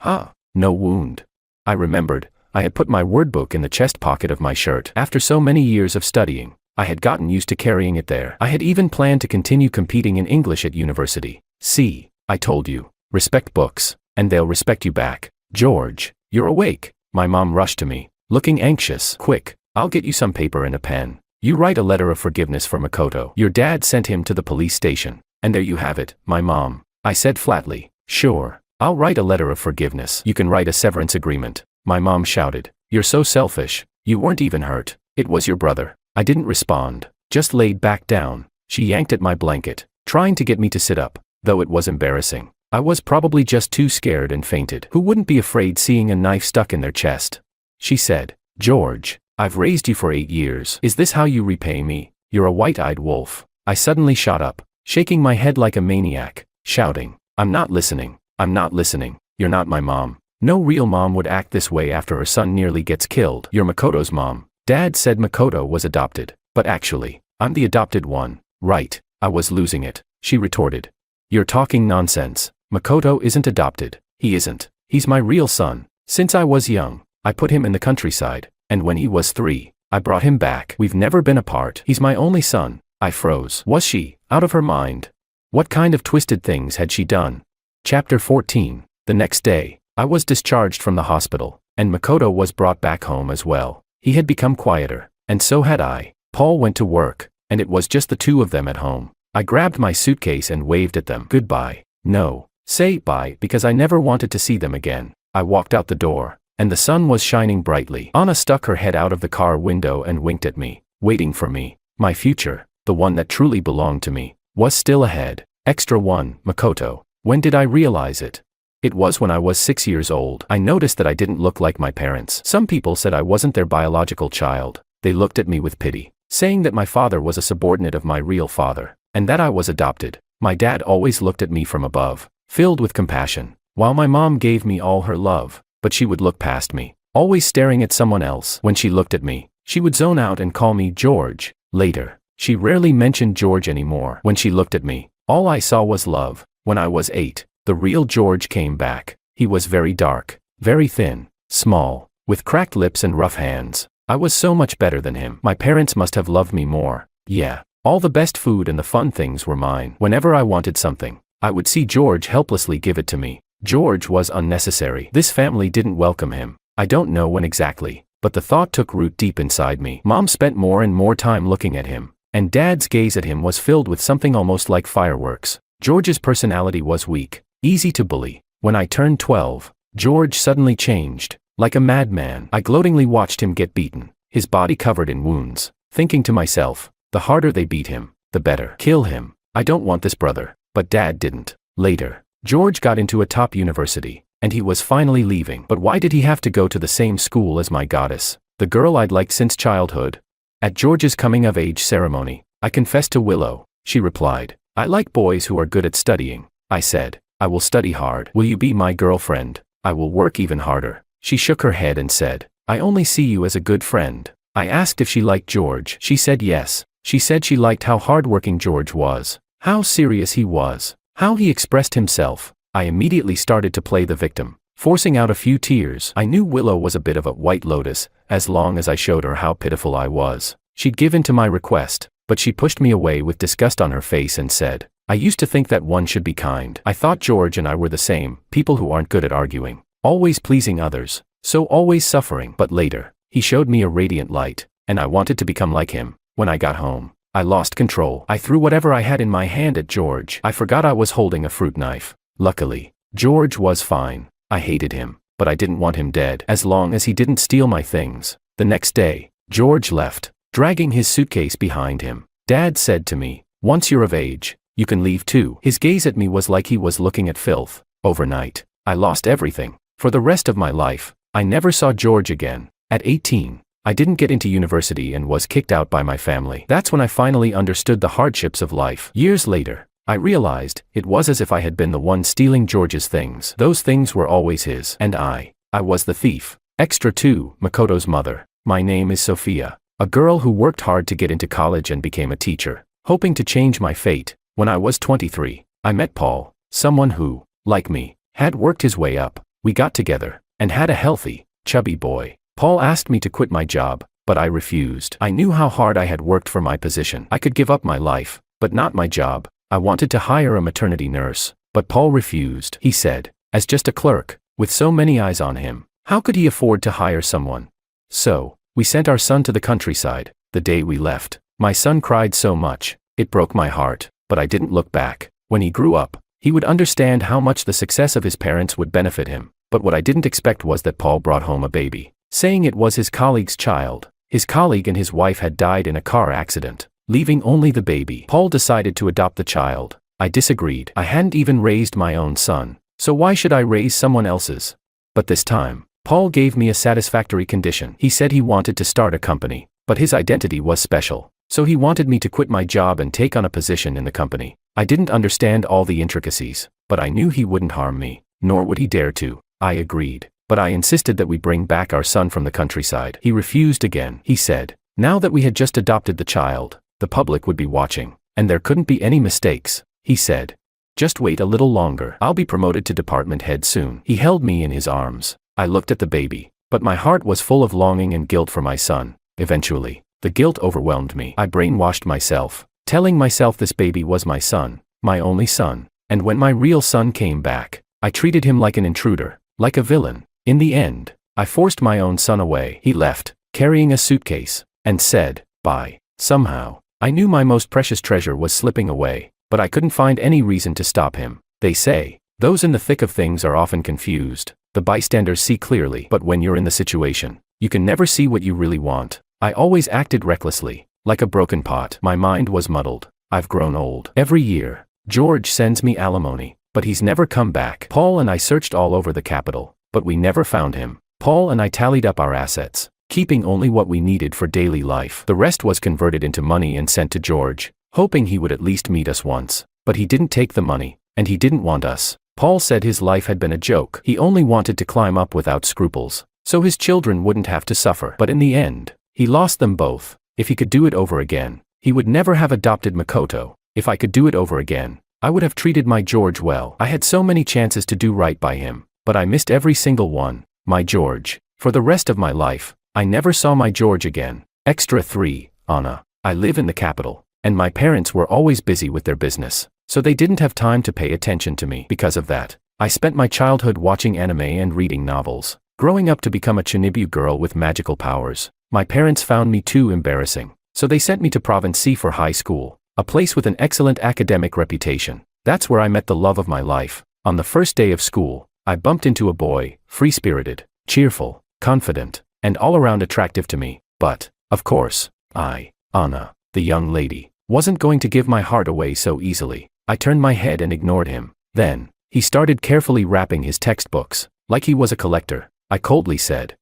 No wound. I remembered, I had put my word book in the chest pocket of my shirt. After so many years of studying, I had gotten used to carrying it there. I had even planned to continue competing in English at university. See, I told you, respect books, and they'll respect you back. George, you're awake. My mom rushed to me, looking anxious. Quick, I'll get you some paper and a pen. You write a letter of forgiveness for Makoto. Your dad sent him to the police station. And there you have it, my mom. I said flatly, sure, I'll write a letter of forgiveness. You can write a severance agreement. My mom shouted, you're so selfish. You weren't even hurt. It was your brother. I didn't respond, just laid back down. She yanked at my blanket, trying to get me to sit up, though it was embarrassing. I was probably just too scared and fainted. Who wouldn't be afraid seeing a knife stuck in their chest? She said, George, I've raised you for 8 years. Is this how you repay me? You're a white-eyed wolf. I suddenly shot up, shaking my head like a maniac, shouting, I'm not listening. I'm not listening. You're not my mom. No real mom would act this way after her son nearly gets killed. You're Makoto's mom. Dad said Makoto was adopted, but actually, I'm the adopted one. Right. I was losing it. She retorted. You're talking nonsense. Makoto isn't adopted. He isn't. He's my real son. Since I was young, I put him in the countryside, and when he was 3, I brought him back. We've never been apart. He's my only son. I froze. Was she out of her mind? What kind of twisted things had she done? Chapter 14. The next day, I was discharged from the hospital, and Makoto was brought back home as well. He had become quieter, and so had I. Paul went to work, and it was just the two of them at home. I grabbed my suitcase and waved at them. Goodbye. No, say bye because I never wanted to see them again. I walked out the door, and the sun was shining brightly. Anna stuck her head out of the car window and winked at me, waiting for me. My future, the one that truly belonged to me, was still ahead. Extra 1, Makoto. When did I realize it? It was when I was 6 years old. I noticed that I didn't look like my parents. Some people said I wasn't their biological child. They looked at me with pity, saying that my father was a subordinate of my real father, and that I was adopted. My dad always looked at me from above, filled with compassion, while my mom gave me all her love, but she would look past me, always staring at someone else. When she looked at me, she would zone out and call me George. Later, she rarely mentioned George anymore. When she looked at me, all I saw was love. When I was 8, the real George came back. He was very dark, very thin, small, with cracked lips and rough hands. I was so much better than him. My parents must have loved me more. Yeah, all the best food and the fun things were mine. Whenever I wanted something, I would see George helplessly give it to me. George was unnecessary. This family didn't welcome him. I don't know when exactly, but the thought took root deep inside me. Mom spent more and more time looking at him, and Dad's gaze at him was filled with something almost like fireworks. George's personality was weak, easy to bully. When I turned 12, George suddenly changed, like a madman. I gloatingly watched him get beaten, his body covered in wounds, thinking to myself, the harder they beat him, the better. Kill him. I don't want this brother. But Dad didn't. Later, George got into a top university, and he was finally leaving. But why did he have to go to the same school as my goddess, the girl I'd liked since childhood? At George's coming-of-age ceremony, I confessed to Willow. She replied, I like boys who are good at studying. I said, I will study hard. Will you be my girlfriend? I will work even harder. She shook her head and said, I only see you as a good friend. I asked if she liked George. She said yes. She said she liked how hardworking George was, how serious he was, how he expressed himself. I immediately started to play the victim, forcing out a few tears. I knew Willow was a bit of a white lotus. As long as I showed her how pitiful I was, she'd give in to my request. But she pushed me away with disgust on her face and said, I used to think that one should be kind. I thought George and I were the same, people who aren't good at arguing, always pleasing others, so always suffering. But later, he showed me a radiant light, and I wanted to become like him. When I got home, I lost control. I threw whatever I had in my hand at George. I forgot I was holding a fruit knife. Luckily, George was fine. I hated him, but I didn't want him dead as long as he didn't steal my things. The next day, George left, dragging his suitcase behind him. Dad said to me, Once you're of age, you can leave too. His gaze at me was like he was looking at filth. Overnight, I lost everything. For the rest of my life, I never saw George again. At 18, I didn't get into university and was kicked out by my family. That's when I finally understood the hardships of life. Years later, I realized it was as if I had been the one stealing George's things. Those things were always his, and I was the thief. Extra 2, Makoto's mother. My name is Sophia, a girl who worked hard to get into college and became a teacher, hoping to change my fate. When I was 23, I met Paul, someone who, like me, had worked his way up. We got together, and had a healthy, chubby boy. Paul asked me to quit my job, but I refused. I knew how hard I had worked for my position. I could give up my life, but not my job. I wanted to hire a maternity nurse, but Paul refused. He said, as just a clerk, with so many eyes on him, how could he afford to hire someone? So, we sent our son to the countryside. The day we left, my son cried so much, it broke my heart, but I didn't look back. When he grew up, he would understand how much the success of his parents would benefit him. But what I didn't expect was that Paul brought home a baby, saying it was his colleague's child. His colleague and his wife had died in a car accident, leaving only the baby. Paul decided to adopt the child. I disagreed. I hadn't even raised my own son, so why should I raise someone else's? But this time, Paul gave me a satisfactory condition. He said he wanted to start a company, but his identity was special, so he wanted me to quit my job and take on a position in the company. I didn't understand all the intricacies, but I knew he wouldn't harm me, nor would he dare to. I agreed, but I insisted that we bring back our son from the countryside. He refused again. He said, now that we had just adopted the child, the public would be watching, and there couldn't be any mistakes. He said, just wait a little longer. I'll be promoted to department head soon. He held me in his arms. I looked at the baby, but my heart was full of longing and guilt for my son. Eventually, the guilt overwhelmed me. I brainwashed myself, telling myself this baby was my son, my only son, and when my real son came back, I treated him like an intruder, like a villain. In the end, I forced my own son away. He left, carrying a suitcase, and said, bye. Somehow, I knew my most precious treasure was slipping away, but I couldn't find any reason to stop him. They say, those in the thick of things are often confused. The bystanders see clearly, but when you're in the situation, you can never see what you really want. I always acted recklessly, like a broken pot. My mind was muddled. I've grown old. Every year, George sends me alimony, but he's never come back. Paul and I searched all over the capital, but we never found him. Paul and I tallied up our assets, keeping only what we needed for daily life. The rest was converted into money and sent to George, hoping he would at least meet us once. But he didn't take the money, and he didn't want us. Paul said his life had been a joke. He only wanted to climb up without scruples, so his children wouldn't have to suffer. But in the end, he lost them both. If he could do it over again, he would never have adopted Makoto. If I could do it over again, I would have treated my George well. I had so many chances to do right by him, but I missed every single one. My George. For the rest of my life, I never saw my George again. Extra 3, Anna. I live in the capital, and my parents were always busy with their business, so they didn't have time to pay attention to me. Because of that, I spent my childhood watching anime and reading novels, growing up to become a Chinibu girl with magical powers. My parents found me too embarrassing, so they sent me to Province C for high school, a place with an excellent academic reputation. That's where I met the love of my life. On the first day of school, I bumped into a boy, free-spirited, cheerful, confident, and all around attractive to me. But, of course, Anna, the young lady, wasn't going to give my heart away so easily. I turned my head and ignored him. Then, he started carefully wrapping his textbooks, like he was a collector. I coldly said,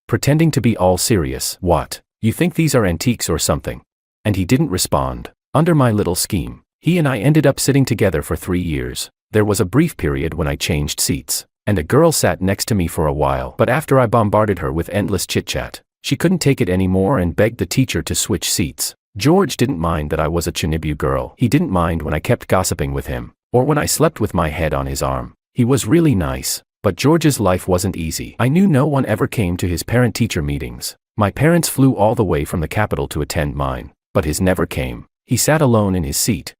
pretending to be all serious. What, you think these are antiques or something? And he didn't respond. Under my little scheme, he and I ended up sitting together for 3 years. There was a brief period when I changed seats, and a girl sat next to me for a while. But after I bombarded her with endless chit-chat, she couldn't take it anymore and begged the teacher to switch seats. George didn't mind that I was a Chinibu girl. He didn't mind when I kept gossiping with him, or when I slept with my head on his arm. He was really nice, but George's life wasn't easy. I knew no one ever came to his parent-teacher meetings. My parents flew all the way from the capital to attend mine, but his never came. He sat alone in his seat.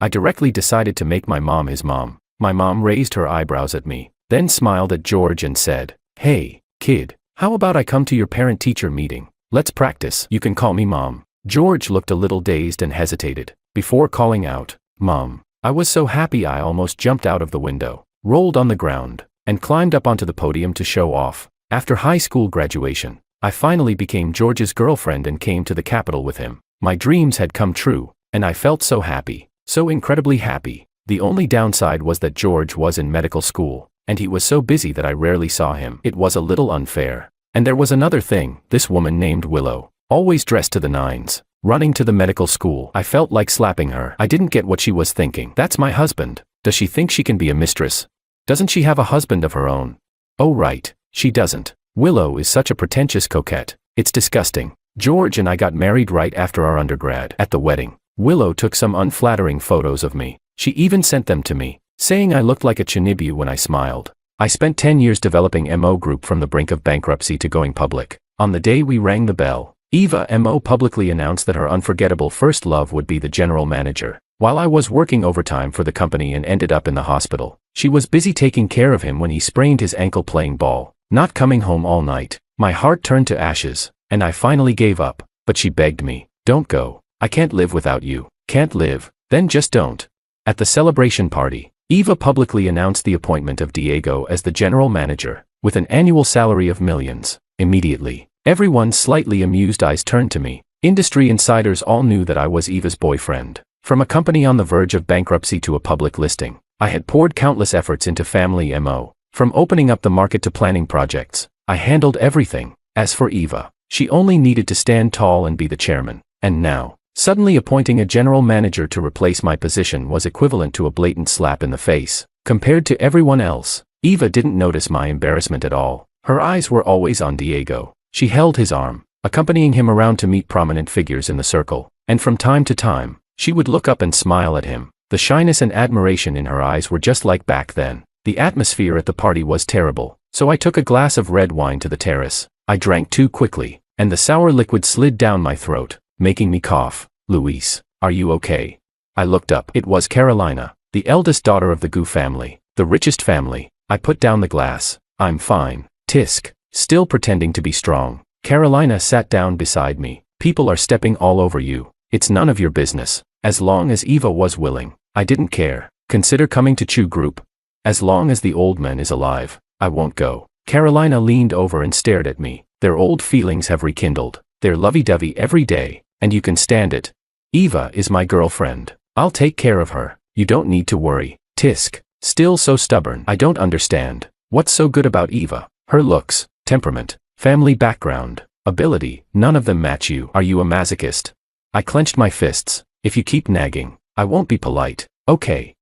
I directly decided to make my mom his mom. My mom raised her eyebrows at me, then smiled at George and said, "Hey, kid, how about I come to your parent-teacher meeting? Let's practice. You can call me Mom." George looked a little dazed and hesitated, before calling out, "Mom." I was so happy I almost jumped out of the window, rolled on the ground, and climbed up onto the podium to show off. After high school graduation, I finally became George's girlfriend and came to the capital with him. My dreams had come true. And I felt so happy, so incredibly happy. The only downside was that George was in medical school, and he was so busy that I rarely saw him. It was a little unfair. And there was another thing, this woman named Willow, always dressed to the nines, running to the medical school. I felt like slapping her. I didn't get what she was thinking. That's my husband. Does she think she can be a mistress? Doesn't she have a husband of her own? Oh right, she doesn't. Willow is such a pretentious coquette. It's disgusting. George and I got married right after our undergrad. At the wedding, Willow took some unflattering photos of me. She even sent them to me, saying I looked like a chinibu when I smiled. I spent 10 years developing MO Group from the brink of bankruptcy to going public. On the day we rang the bell, Eva MO publicly announced that her unforgettable first love would be the general manager. While I was working overtime for the company and ended up in the hospital, she was busy taking care of him when he sprained his ankle playing ball, not coming home all night. My heart turned to ashes, and I finally gave up, but she begged me, "Don't go. I can't live without you." Can't live? Then just don't. At the celebration party, Eva publicly announced the appointment of Diego as the general manager, with an annual salary of millions. Immediately, everyone's slightly amused eyes turned to me. Industry insiders all knew that I was Eva's boyfriend. From a company on the verge of bankruptcy to a public listing, I had poured countless efforts into family MO. From opening up the market to planning projects, I handled everything. As for Eva, she only needed to stand tall and be the chairman. And now, suddenly appointing a general manager to replace my position was equivalent to a blatant slap in the face. Compared to everyone else, Eva didn't notice my embarrassment at all. Her eyes were always on Diego. She held his arm, accompanying him around to meet prominent figures in the circle, and from time to time, she would look up and smile at him. The shyness and admiration in her eyes were just like back then. The atmosphere at the party was terrible, so I took a glass of red wine to the terrace. I drank too quickly, and the sour liquid slid down my throat, making me cough. "Luis, are you okay?" I looked up. It was Carolina, the eldest daughter of the Gu family, the richest family. I put down the glass. "I'm fine." Tisk. Still pretending to be strong, Carolina sat down beside me. "People are stepping all over you. It's none of your business." As long as Eva was willing, I didn't care. "Consider coming to Chew Group." "As long as the old man is alive, I won't go." Carolina leaned over and stared at me. "Their old feelings have rekindled. They're lovey-dovey every day, and you can stand it. Eva is my girlfriend. I'll take care of her. You don't need to worry." Tisk. Still so stubborn. "I don't understand. What's so good about Eva? Her looks, temperament, family background, ability, none of them match you. Are you a masochist?" I clenched my fists. "If you keep nagging, I won't be polite." Okay,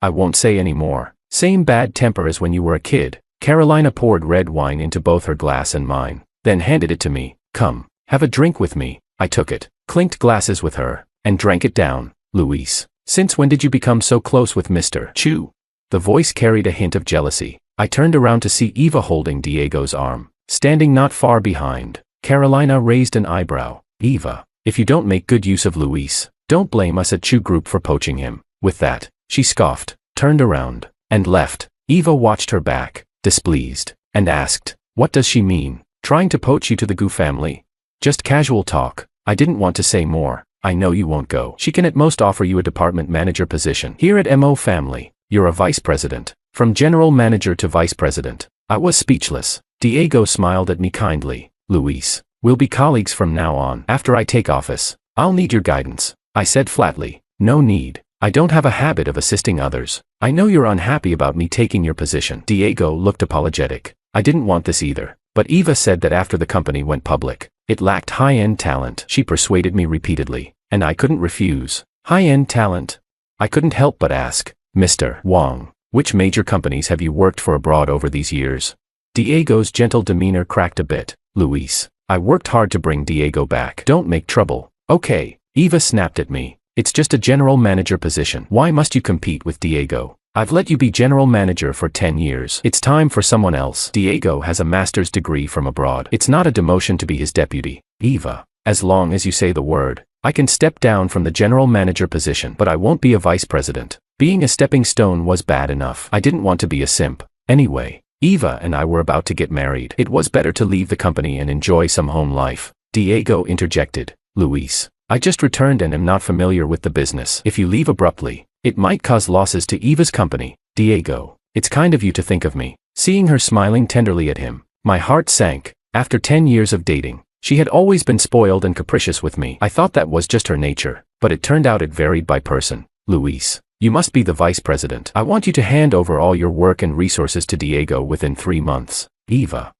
I won't say any more." "Same bad temper as when you were a kid." Carolina poured red wine into both her glass and mine, then handed it to me. "Come, have a drink with me." I took it, clinked glasses with her, and drank it down. "Luis, since when did you become so close with Mr. Chu?" The voice carried a hint of jealousy. I turned around to see Eva holding Diego's arm, standing not far behind. Carolina raised an eyebrow. "Eva, if you don't make good use of Luis, don't blame us at Chew Group for poaching him." With that, she scoffed, turned around, and left. Eva watched her back, displeased, and asked, "What does she mean? Trying to poach you to the Gu family?" "Just casual talk." I didn't want to say more. "I know you won't go. She can at most offer you a department manager position. Here at MO Family, you're a vice president." From general manager to vice president. I was speechless. Diego smiled at me kindly. "Luis, we'll be colleagues from now on. After I take office, I'll need your guidance." I said flatly, "No need. I don't have a habit of assisting others. I know you're unhappy about me taking your position." Diego looked apologetic. "I didn't want this either, but Eva said that after the company went public, it lacked high-end talent. She persuaded me repeatedly, and I couldn't refuse." "High-end talent?" I couldn't help but ask. "Mr. Wong, which major companies have you worked for abroad over these years?" Diego's gentle demeanor cracked a bit. "Luis, I worked hard to bring Diego back. Don't make trouble." "Okay." Eva snapped at me. "It's just a general manager position. Why must you compete with Diego? I've let you be general manager for 10 years. It's time for someone else. Diego has a master's degree from abroad. It's not a demotion to be his deputy." "Eva, as long as you say the word, I can step down from the general manager position, but I won't be a vice president." Being a stepping stone was bad enough. I didn't want to be a simp. Anyway, Eva and I were about to get married. It was better to leave the company and enjoy some home life. Diego interjected. "Luis, I just returned and am not familiar with the business. If you leave abruptly, it might cause losses to Eva's company." "Diego, it's kind of you to think of me." Seeing her smiling tenderly at him, my heart sank. After 10 years of dating, She had always been spoiled and capricious with me. I thought that was just her nature, but it turned out it varied by person. Luis, you must be the vice president. I want you to hand over all your work and resources to Diego within 3 months. Eva,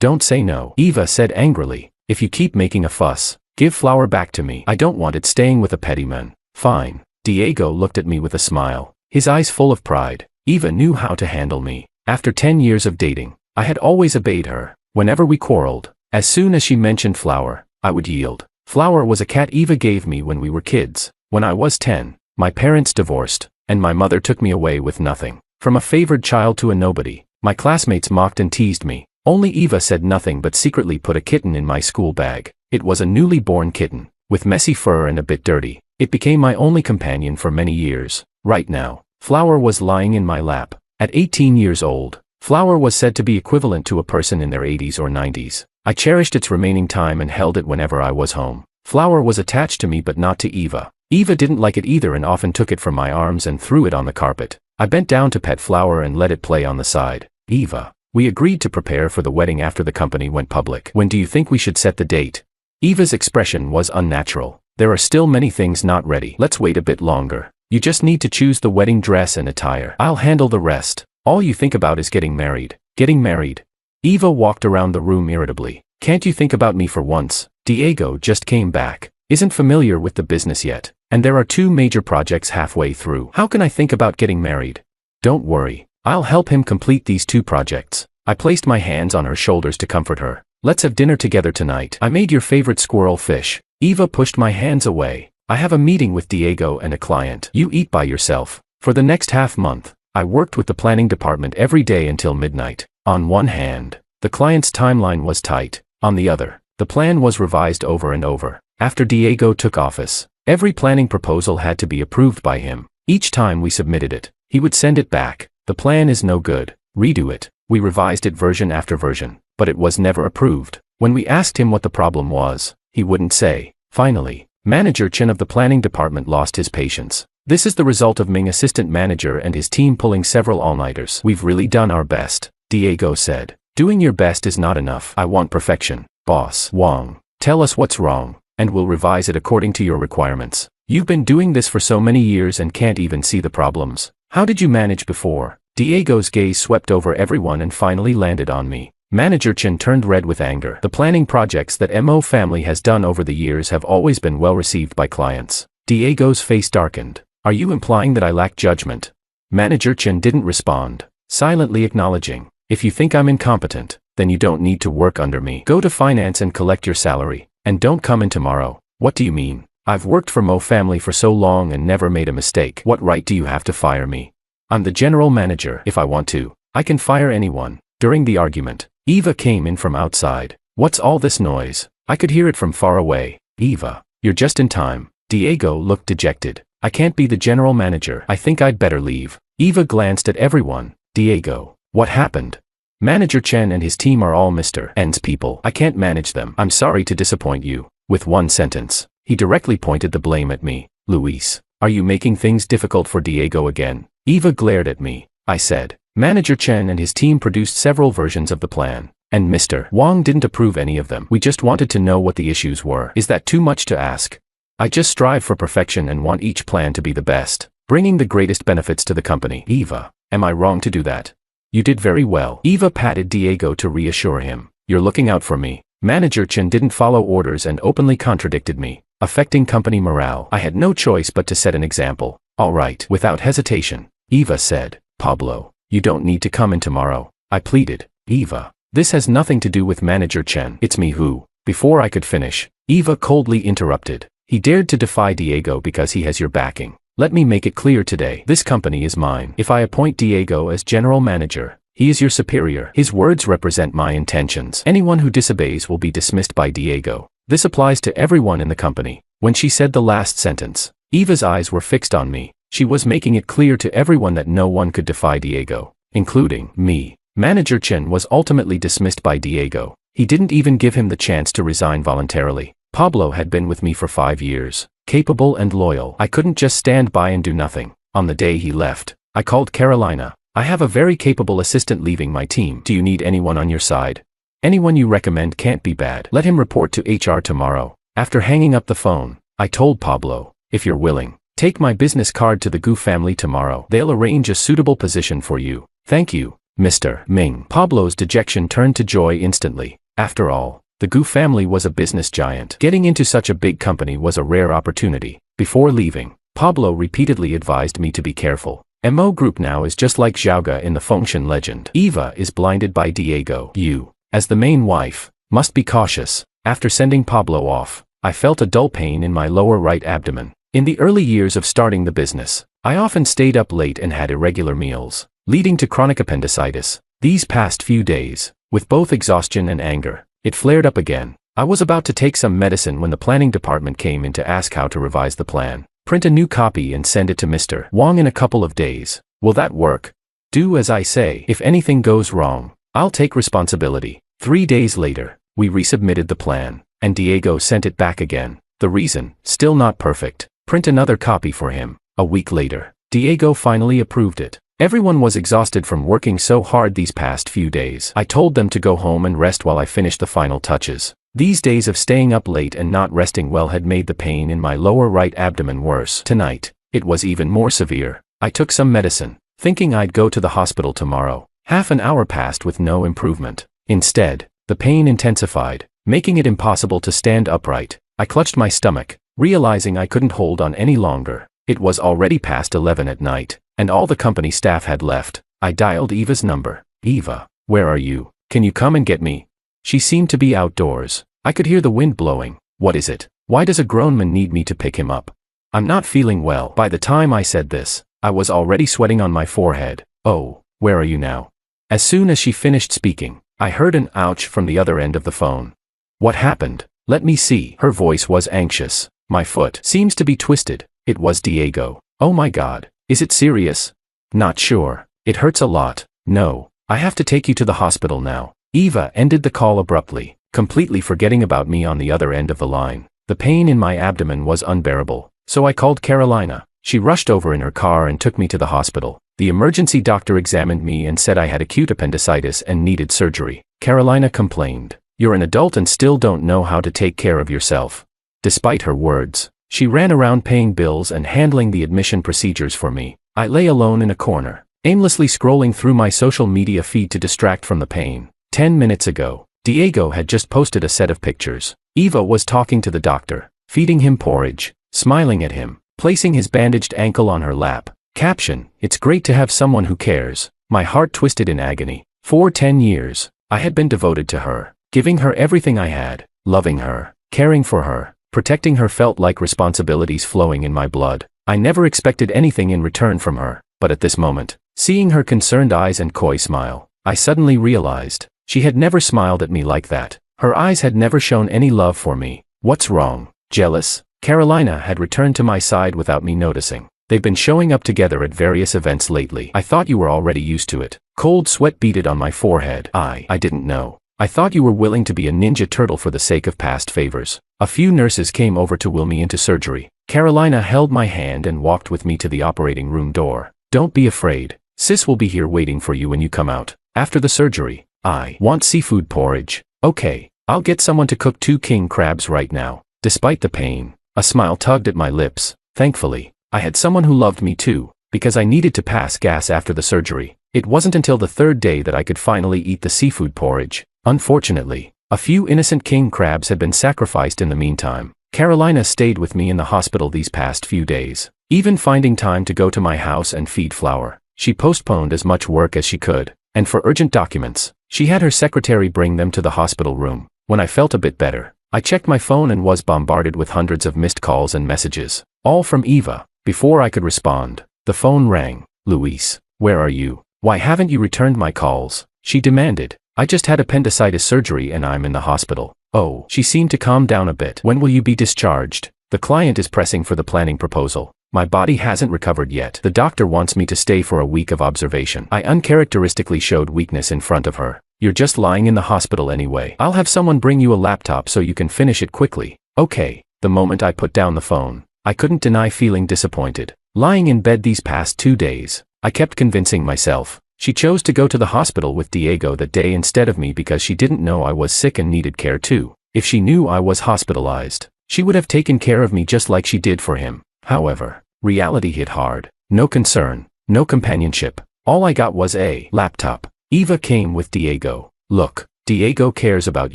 don't say no. Eva said angrily, if you keep making a fuss, give Flower back to me. I don't want it staying with a petty man. Fine. Diego looked at me with a smile, his eyes full of pride. Eva knew how to handle me. After 10 years of dating, I had always obeyed her. Whenever we quarreled, as soon as she mentioned Flower, I would yield. Flower was a cat Eva gave me when we were kids. When I was 10, my parents divorced, and my mother took me away with nothing. From a favored child to a nobody, my classmates mocked and teased me. Only Eva said nothing but secretly put a kitten in my school bag. It was a newly born kitten, with messy fur and a bit dirty. It became my only companion for many years. Right now, Flower was lying in my lap. At 18 years old, Flower was said to be equivalent to a person in their 80s or 90s. I cherished its remaining time and held it whenever I was home. Flower was attached to me but not to Eva. Eva didn't like it either and often took it from my arms and threw it on the carpet. I bent down to pet Flower and let it play on the side. Eva, we agreed to prepare for the wedding after the company went public. When do you think we should set the date? Eva's expression was unnatural. There are still many things not ready. Let's wait a bit longer. You just need to choose the wedding dress and attire. I'll handle the rest. All you think about is getting married. Getting married. Eva walked around the room irritably. Can't you think about me for once? Diego just came back. Isn't familiar with the business yet. And there are 2 major projects halfway through. How can I think about getting married? Don't worry. I'll help him complete these 2 projects. I placed my hands on her shoulders to comfort her. Let's have dinner together tonight. I made your favorite squirrel fish. Eva pushed my hands away. I have a meeting with Diego and a client. You eat by yourself. For the next half month, I worked with the planning department every day until midnight. On one hand, the client's timeline was tight. On the other, the plan was revised over and over. After Diego took office, every planning proposal had to be approved by him. Each time we submitted it, he would send it back. The plan is no good. Redo it. We revised it version after version, but it was never approved. When we asked him what the problem was, he wouldn't say. Finally, Manager Chen of the planning department lost his patience. This is the result of Ming assistant manager and his team pulling several all-nighters. We've really done our best, Diego said. Doing your best is not enough. I want perfection. Boss Wang, tell us what's wrong, and we'll revise it according to your requirements. You've been doing this for so many years and can't even see the problems. How did you manage before? Diego's gaze swept over everyone and finally landed on me. Manager Chen turned red with anger. The planning projects that Mo family has done over the years have always been well received by clients. Diego's face darkened. Are you implying that I lack judgment? Manager Chen didn't respond, silently acknowledging. If you think I'm incompetent, then you don't need to work under me. Go to finance and collect your salary, and don't come in tomorrow. What do you mean? I've worked for Mo family for so long and never made a mistake. What right do you have to fire me? I'm the general manager. If I want to, I can fire anyone. During the argument, Eva came in from outside. What's all this noise? I could hear it from far away. Eva, you're just in time. Diego looked dejected. I can't be the general manager. I think I'd better leave. Eva glanced at everyone. Diego, what happened? Manager Chen and his team are all Mr. N's people. I can't manage them. I'm sorry to disappoint you. With one sentence, he directly pointed the blame at me. Luis, are you making things difficult for Diego again? Eva glared at me. I said, Manager Chen and his team produced several versions of the plan, and Mr. Wang didn't approve any of them. We just wanted to know what the issues were. Is that too much to ask? I just strive for perfection and want each plan to be the best, bringing the greatest benefits to the company. Eva, am I wrong to do that? You did very well. Eva patted Diego to reassure him. You're looking out for me. Manager Chen didn't follow orders and openly contradicted me, affecting company morale. I had no choice but to set an example. All right. Without hesitation, Eva said, Pablo, you don't need to come in tomorrow. I pleaded. Eva, this has nothing to do with Manager Chen. It's me who. Before I could finish, Eva coldly interrupted. He dared to defy Diego because he has your backing. Let me make it clear today. This company is mine. If I appoint Diego as general manager, he is your superior. His words represent my intentions. Anyone who disobeys will be dismissed by Diego. This applies to everyone in the company. When she said the last sentence, Eva's eyes were fixed on me. She was making it clear to everyone that no one could defy Diego, including me. Manager Chen was ultimately dismissed by Diego. He didn't even give him the chance to resign voluntarily. Pablo had been with me for 5 years, capable and loyal. I couldn't just stand by and do nothing. On the day he left, I called Carolina. I have a very capable assistant leaving my team. Do you need anyone on your side? Anyone you recommend can't be bad. Let him report to HR tomorrow. After hanging up the phone, I told Pablo, if you're willing, take my business card to the Gu family tomorrow. They'll arrange a suitable position for you. Thank you, Mr. Ming. Pablo's dejection turned to joy instantly. After all, the Gu family was a business giant. Getting into such a big company was a rare opportunity. Before leaving, Pablo repeatedly advised me to be careful. MO Group now is just like Xiaoga in the Fengshen legend. Eva is blinded by Diego. You, as the main wife, must be cautious. After sending Pablo off, I felt a dull pain in my lower right abdomen. In the early years of starting the business, I often stayed up late and had irregular meals, leading to chronic appendicitis. These past few days, with both exhaustion and anger, it flared up again. I was about to take some medicine when the planning department came in to ask how to revise the plan. Print a new copy and send it to Mr. Wang in a couple of days. Will that work? Do as I say. If anything goes wrong, I'll take responsibility. 3 days later, we resubmitted the plan, and Diego sent it back again. The reason, still not perfect. Print another copy for him. A week later, Diego finally approved it. Everyone was exhausted from working so hard these past few days. I told them to go home and rest while I finished the final touches. These days of staying up late and not resting well had made the pain in my lower right abdomen worse. Tonight, it was even more severe. I took some medicine, thinking I'd go to the hospital tomorrow. Half an hour passed with no improvement. Instead, the pain intensified, making it impossible to stand upright. I clutched my stomach, realizing I couldn't hold on any longer. It was already past 11 at night, and all the company staff had left. I dialed Eva's number. Eva, where are you? Can you come and get me? She seemed to be outdoors. I could hear the wind blowing. What is it? Why does a grown man need me to pick him up? I'm not feeling well. By the time I said this, I was already sweating on my forehead. Oh, where are you now? As soon as she finished speaking, I heard an ouch from the other end of the phone. What happened? Let me see. Her voice was anxious. My foot seems to be twisted. It was Diego. Oh my God. Is it serious? Not sure. It hurts a lot. No, I have to take you to the hospital now. Eva ended the call abruptly, completely forgetting about me on the other end of the line. The pain in my abdomen was unbearable, so I called Carolina. She rushed over in her car and took me to the hospital. The emergency doctor examined me and said I had acute appendicitis and needed surgery. Carolina complained, "You're an adult and still don't know how to take care of yourself." Despite her words, she ran around paying bills and handling the admission procedures for me. I lay alone in a corner, aimlessly scrolling through my social media feed to distract from the pain. 10 minutes ago, Diego had just posted a set of pictures. Eva was talking to the doctor, feeding him porridge, smiling at him, placing his bandaged ankle on her lap. Caption, "It's great to have someone who cares." My heart twisted in agony. For 10 years, I had been devoted to her, giving her everything I had, loving her, caring for her, protecting her felt like responsibilities flowing in my blood. I never expected anything in return from her, but at this moment, seeing her concerned eyes and coy smile, I suddenly realized, she had never smiled at me like that. Her eyes had never shown any love for me. What's wrong? Jealous? Carolina had returned to my side without me noticing. They've been showing up together at various events lately. I thought you were already used to it. Cold sweat beaded on my forehead. I didn't know. I thought you were willing to be a ninja turtle for the sake of past favors. A few nurses came over to will me into surgery. Carolina held my hand and walked with me to the operating room door. Don't be afraid. Sis will be here waiting for you when you come out. After the surgery, I want seafood porridge. Okay, I'll get someone to cook 2 king crabs right now. Despite the pain, a smile tugged at my lips. Thankfully, I had someone who loved me too, because I needed to pass gas after the surgery. It wasn't until the 3rd day that I could finally eat the seafood porridge. Unfortunately, a few innocent king crabs had been sacrificed in the meantime. Carolina stayed with me in the hospital these past few days, even finding time to go to my house and feed Flower. She postponed as much work as she could, and for urgent documents, she had her secretary bring them to the hospital room. When I felt a bit better, I checked my phone and was bombarded with hundreds of missed calls and messages, all from Eva. Before I could respond, the phone rang. "Luis, where are you? Why haven't you returned my calls?" she demanded. "I just had appendicitis surgery and I'm in the hospital." "Oh." She seemed to calm down a bit. "When will you be discharged?" "The client is pressing for the planning proposal. My body hasn't recovered yet. The doctor wants me to stay for a week of observation." I uncharacteristically showed weakness in front of her. "You're just lying in the hospital anyway. I'll have someone bring you a laptop so you can finish it quickly." "Okay." The moment I put down the phone, I couldn't deny feeling disappointed. Lying in bed these past 2 days, I kept convincing myself, She chose to go to the hospital with Diego that day instead of me because she didn't know I was sick and needed care too. If she knew I was hospitalized, she would have taken care of me just like she did for him. However, reality hit hard. No concern, no companionship. All I got was a laptop. Eva came with Diego. Look, Diego cares about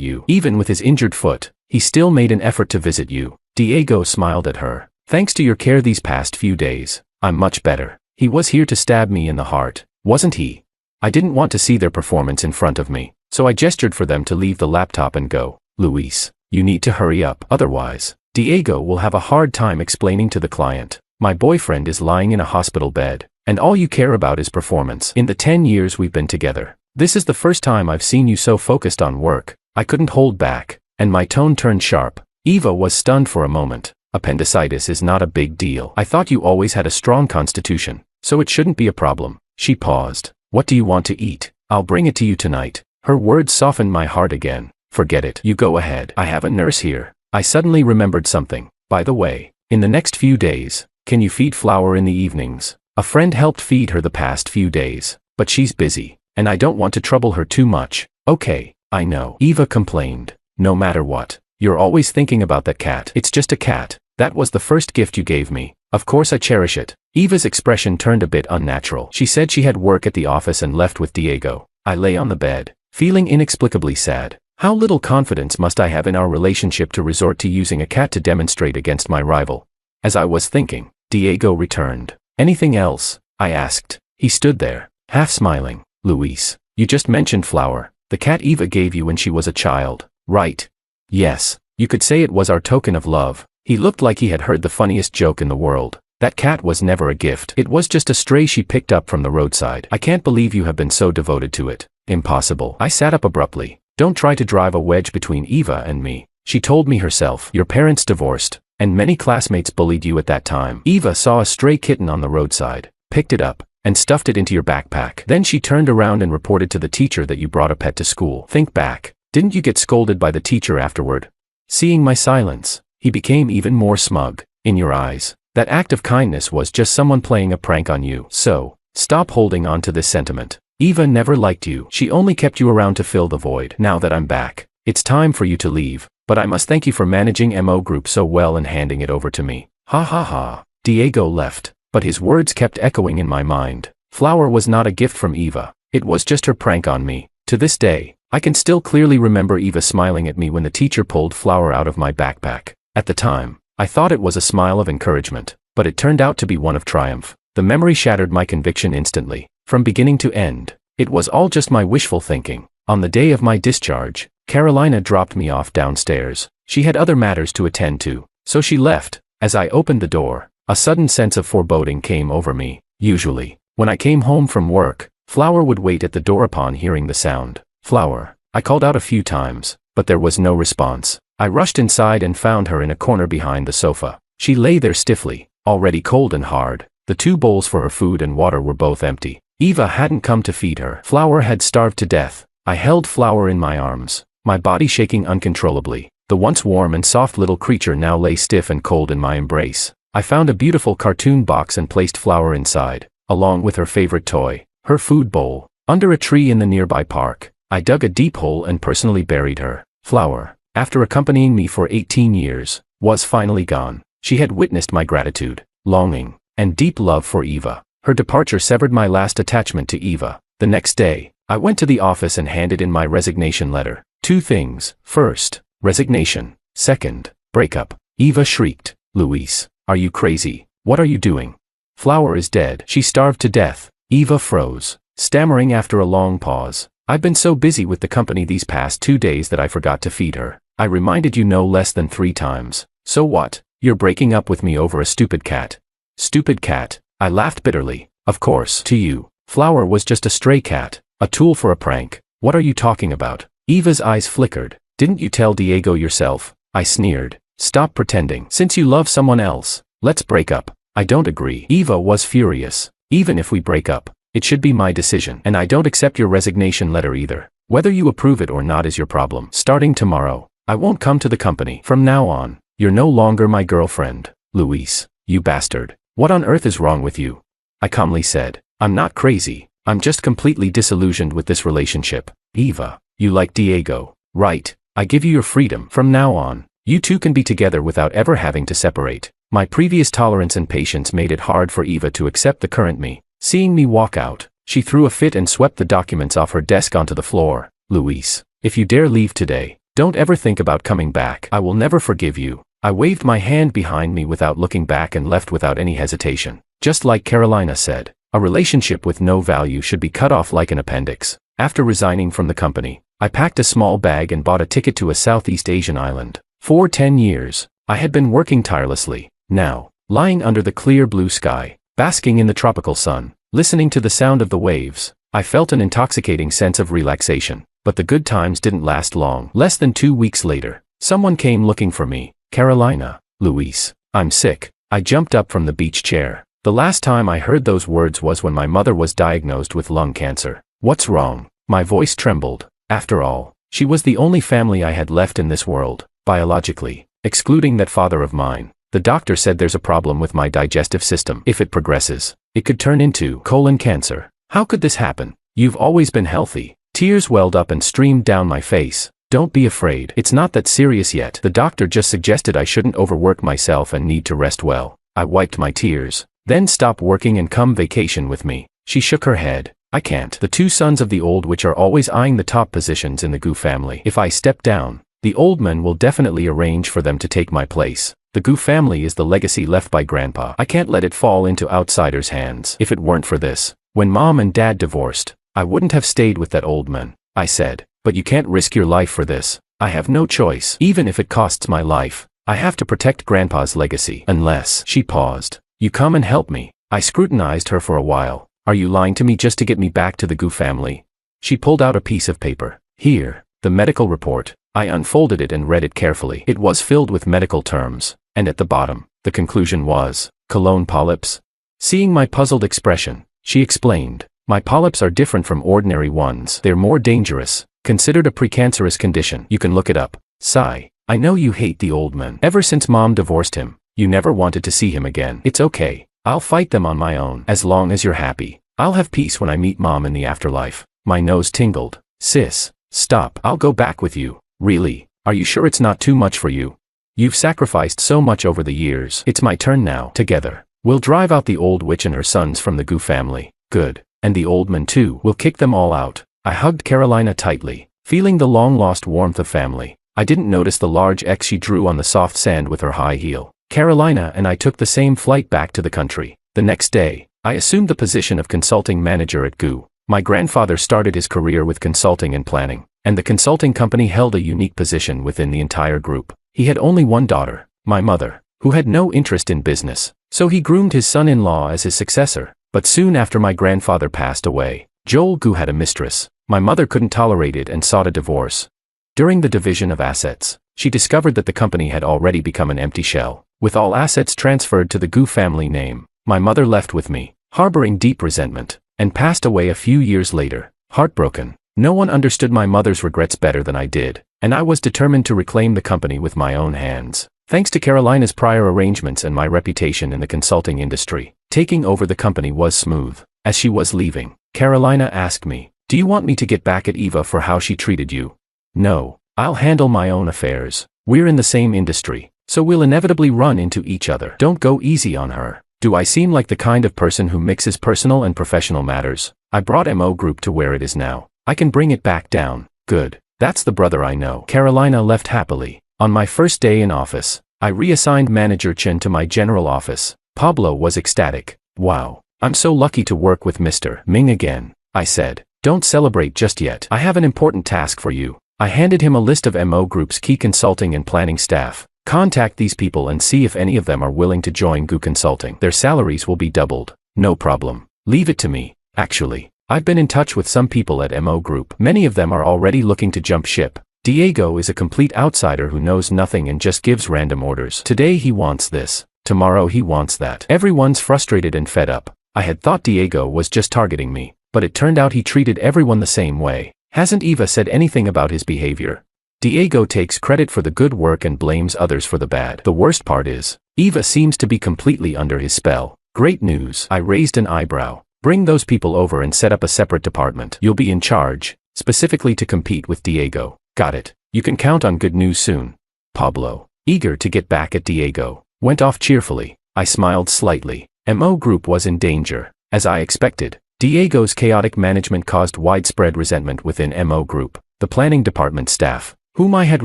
you. Even with his injured foot, he still made an effort to visit you. Diego smiled at her. Thanks to your care these past few days, I'm much better. He was here to stab me in the heart, wasn't he? I didn't want to see their performance in front of me, so I gestured for them to leave the laptop and go. Luis, you need to hurry up. Otherwise, Diego will have a hard time explaining to the client. My boyfriend is lying in a hospital bed, and all you care about is performance. In the 10 years we've been together, this is the first time I've seen you so focused on work. I couldn't hold back, and my tone turned sharp. Eva was stunned for a moment. Appendicitis is not a big deal. I thought you always had a strong constitution, so it shouldn't be a problem. She paused. What do you want to eat? I'll bring it to you tonight. Her words softened my heart again. Forget it. You go ahead. I have a nurse here. I suddenly remembered something. By the way, in the next few days, can you feed Flower in the evenings? A friend helped feed her the past few days, but she's busy, and I don't want to trouble her too much. Okay, I know. Eva complained. No matter what, you're always thinking about that cat. It's just a cat. That was the first gift you gave me. Of course I cherish it. Eva's expression turned a bit unnatural. She said she had work at the office and left with Diego. I lay on the bed, feeling inexplicably sad. How little confidence must I have in our relationship to resort to using a cat to demonstrate against my rival? As I was thinking, Diego returned. Anything else? I asked. He stood there, half smiling. Luis, you just mentioned Flower, the cat Eva gave you when she was a child, right? Yes, you could say it was our token of love. He looked like he had heard the funniest joke in the world. That cat was never a gift. It was just a stray she picked up from the roadside. I can't believe you have been so devoted to it. Impossible. I sat up abruptly. Don't try to drive a wedge between Eva and me. She told me herself. Your parents divorced, and many classmates bullied you at that time. Eva saw a stray kitten on the roadside, picked it up, and stuffed it into your backpack. Then she turned around and reported to the teacher that you brought a pet to school. Think back. Didn't you get scolded by the teacher afterward? Seeing my silence, he became even more smug. In your eyes, that act of kindness was just someone playing a prank on you. So, stop holding on to this sentiment. Eva never liked you. She only kept you around to fill the void. Now that I'm back, it's time for you to leave. But I must thank you for managing MO Group so well and handing it over to me. Ha ha ha. Diego left, but his words kept echoing in my mind. Flower was not a gift from Eva. It was just her prank on me. To this day, I can still clearly remember Eva smiling at me when the teacher pulled Flower out of my backpack. At the time, I thought it was a smile of encouragement, but it turned out to be one of triumph. The memory shattered my conviction instantly. From beginning to end, it was all just my wishful thinking. On the day of my discharge, Carolina dropped me off downstairs. She had other matters to attend to, so she left. As I opened the door, a sudden sense of foreboding came over me. Usually, when I came home from work, Flower would wait at the door upon hearing the sound. Flower. I called out a few times, but there was no response. I rushed inside and found her in a corner behind the sofa. She lay there stiffly, already cold and hard. The 2 bowls for her food and water were both empty. Eva hadn't come to feed her. Flower had starved to death. I held Flower in my arms, my body shaking uncontrollably. The once warm and soft little creature now lay stiff and cold in my embrace. I found a beautiful cartoon box and placed Flower inside, along with her favorite toy, her food bowl. Under a tree in the nearby park, I dug a deep hole and personally buried her. Flower, after accompanying me for 18 years, was finally gone. She had witnessed my gratitude, longing, and deep love for Eva. Her departure severed my last attachment to Eva. The next day, I went to the office and handed in my resignation letter. 2 things. First, resignation. Second, breakup. Eva shrieked. Luis, are you crazy? What are you doing? Flower is dead. She starved to death. Eva froze, stammering after a long pause. I've been so busy with the company these past 2 days that I forgot to feed her. I reminded you no less than 3 times. So what? You're breaking up with me over a stupid cat. Stupid cat. I laughed bitterly. Of course, to you, Flower was just a stray cat, a tool for a prank. What are you talking about? Eva's eyes flickered. Didn't you tell Diego yourself? I sneered. Stop pretending. Since you love someone else, let's break up. I don't agree. Eva was furious. Even if we break up, it should be my decision. And I don't accept your resignation letter either. Whether you approve it or not is your problem. Starting tomorrow, I won't come to the company. From now on, you're no longer my girlfriend. Luis, you bastard. What on earth is wrong with you? I calmly said. I'm not crazy. I'm just completely disillusioned with this relationship. Eva, you like Diego, right? I give you your freedom. From now on, you two can be together without ever having to separate. My previous tolerance and patience made it hard for Eva to accept the current me. Seeing me walk out, she threw a fit and swept the documents off her desk onto the floor. Luis, if you dare leave today, don't ever think about coming back. I will never forgive you. I waved my hand behind me without looking back and left without any hesitation. Just like Carolina said, a relationship with no value should be cut off like an appendix. After resigning from the company, I packed a small bag and bought a ticket to a Southeast Asian island. For 10 years, I had been working tirelessly. Now, lying under the clear blue sky, basking in the tropical sun, listening to the sound of the waves, I felt an intoxicating sense of relaxation. But the good times didn't last long. Less than 2 weeks later, someone came looking for me. Carolina, Luis, I'm sick. I jumped up from the beach chair. The last time I heard those words was when my mother was diagnosed with lung cancer. What's wrong? My voice trembled. After all, she was the only family I had left in this world, biologically, excluding that father of mine. The doctor said there's a problem with my digestive system. If it progresses, it could turn into colon cancer. How could this happen? You've always been healthy. Tears welled up and streamed down my face. Don't be afraid. It's not that serious yet. The doctor just suggested I shouldn't overwork myself and need to rest well. I wiped my tears. Then stop working and come vacation with me. She shook her head. I can't. The two sons of the old witch are always eyeing the top positions in the Gu family. If I step down, the old men will definitely arrange for them to take my place. The Gu family is the legacy left by Grandpa. I can't let it fall into outsiders' hands. If it weren't for this, when Mom and Dad divorced, I wouldn't have stayed with that old man. I said, but you can't risk your life for this. I have no choice. Even if it costs my life, I have to protect Grandpa's legacy. Unless. She paused. You come and help me. I scrutinized her for a while. Are you lying to me just to get me back to the Gu family? She pulled out a piece of paper. Here, the medical report. I unfolded it and read it carefully. It was filled with medical terms, and at the bottom, the conclusion was, colon polyps. Seeing my puzzled expression, she explained, my polyps are different from ordinary ones. They're more dangerous, considered a precancerous condition. You can look it up. Sigh. I know you hate the old man. Ever since Mom divorced him, you never wanted to see him again. It's okay. I'll fight them on my own. As long as you're happy, I'll have peace when I meet Mom in the afterlife. My nose tingled. Sis, stop. I'll go back with you. Really? Are you sure it's not too much for you? You've sacrificed so much over the years. It's my turn now. Together, we'll drive out the old witch and her sons from the Gu family. Good. And the old man too. We'll kick them all out. I hugged Carolina tightly, feeling the long-lost warmth of family. I didn't notice the large X she drew on the soft sand with her high heel. Carolina and I took the same flight back to the country. The next day, I assumed the position of consulting manager at Gu. My grandfather started his career with consulting and planning, and the consulting company held a unique position within the entire group. He had only one daughter, my mother, who had no interest in business, so he groomed his son-in-law as his successor. But soon after my grandfather passed away, Joel Gu had a mistress. My mother couldn't tolerate it and sought a divorce. During the division of assets, she discovered that the company had already become an empty shell, with all assets transferred to the Gu family name. My mother left with me, harboring deep resentment, and passed away a few years later, heartbroken. No one understood my mother's regrets better than I did, and I was determined to reclaim the company with my own hands. Thanks to Carolina's prior arrangements and my reputation in the consulting industry, taking over the company was smooth. As she was leaving, Carolina asked me, do you want me to get back at Eva for how she treated you? No, I'll handle my own affairs. We're in the same industry, so we'll inevitably run into each other. Don't go easy on her. Do I seem like the kind of person who mixes personal and professional matters? I brought MO Group to where it is now. I can bring it back down. Good. That's the brother I know. Carolina left happily. On my first day in office, I reassigned Manager Chen to my general office. Pablo was ecstatic. Wow, I'm so lucky to work with Mr. Ming again. I said, don't celebrate just yet. I have an important task for you. I handed him a list of MO Group's key consulting and planning staff. Contact these people and see if any of them are willing to join Gu Consulting. Their salaries will be doubled. No problem. Leave it to me. Actually, I've been in touch with some people at MO Group. Many of them are already looking to jump ship. Diego is a complete outsider who knows nothing and just gives random orders. Today he wants this. Tomorrow he wants that. Everyone's frustrated and fed up. I had thought Diego was just targeting me, but it turned out he treated everyone the same way. Hasn't Eva said anything about his behavior? Diego takes credit for the good work and blames others for the bad. The worst part is, Eva seems to be completely under his spell. Great news. I raised an eyebrow. Bring those people over and set up a separate department. You'll be in charge, specifically to compete with Diego. Got it. You can count on good news soon. Pablo, eager to get back at Diego, went off cheerfully. I smiled slightly. MO Group was in danger. As I expected, Diego's chaotic management caused widespread resentment within MO Group. The planning department staff, whom I had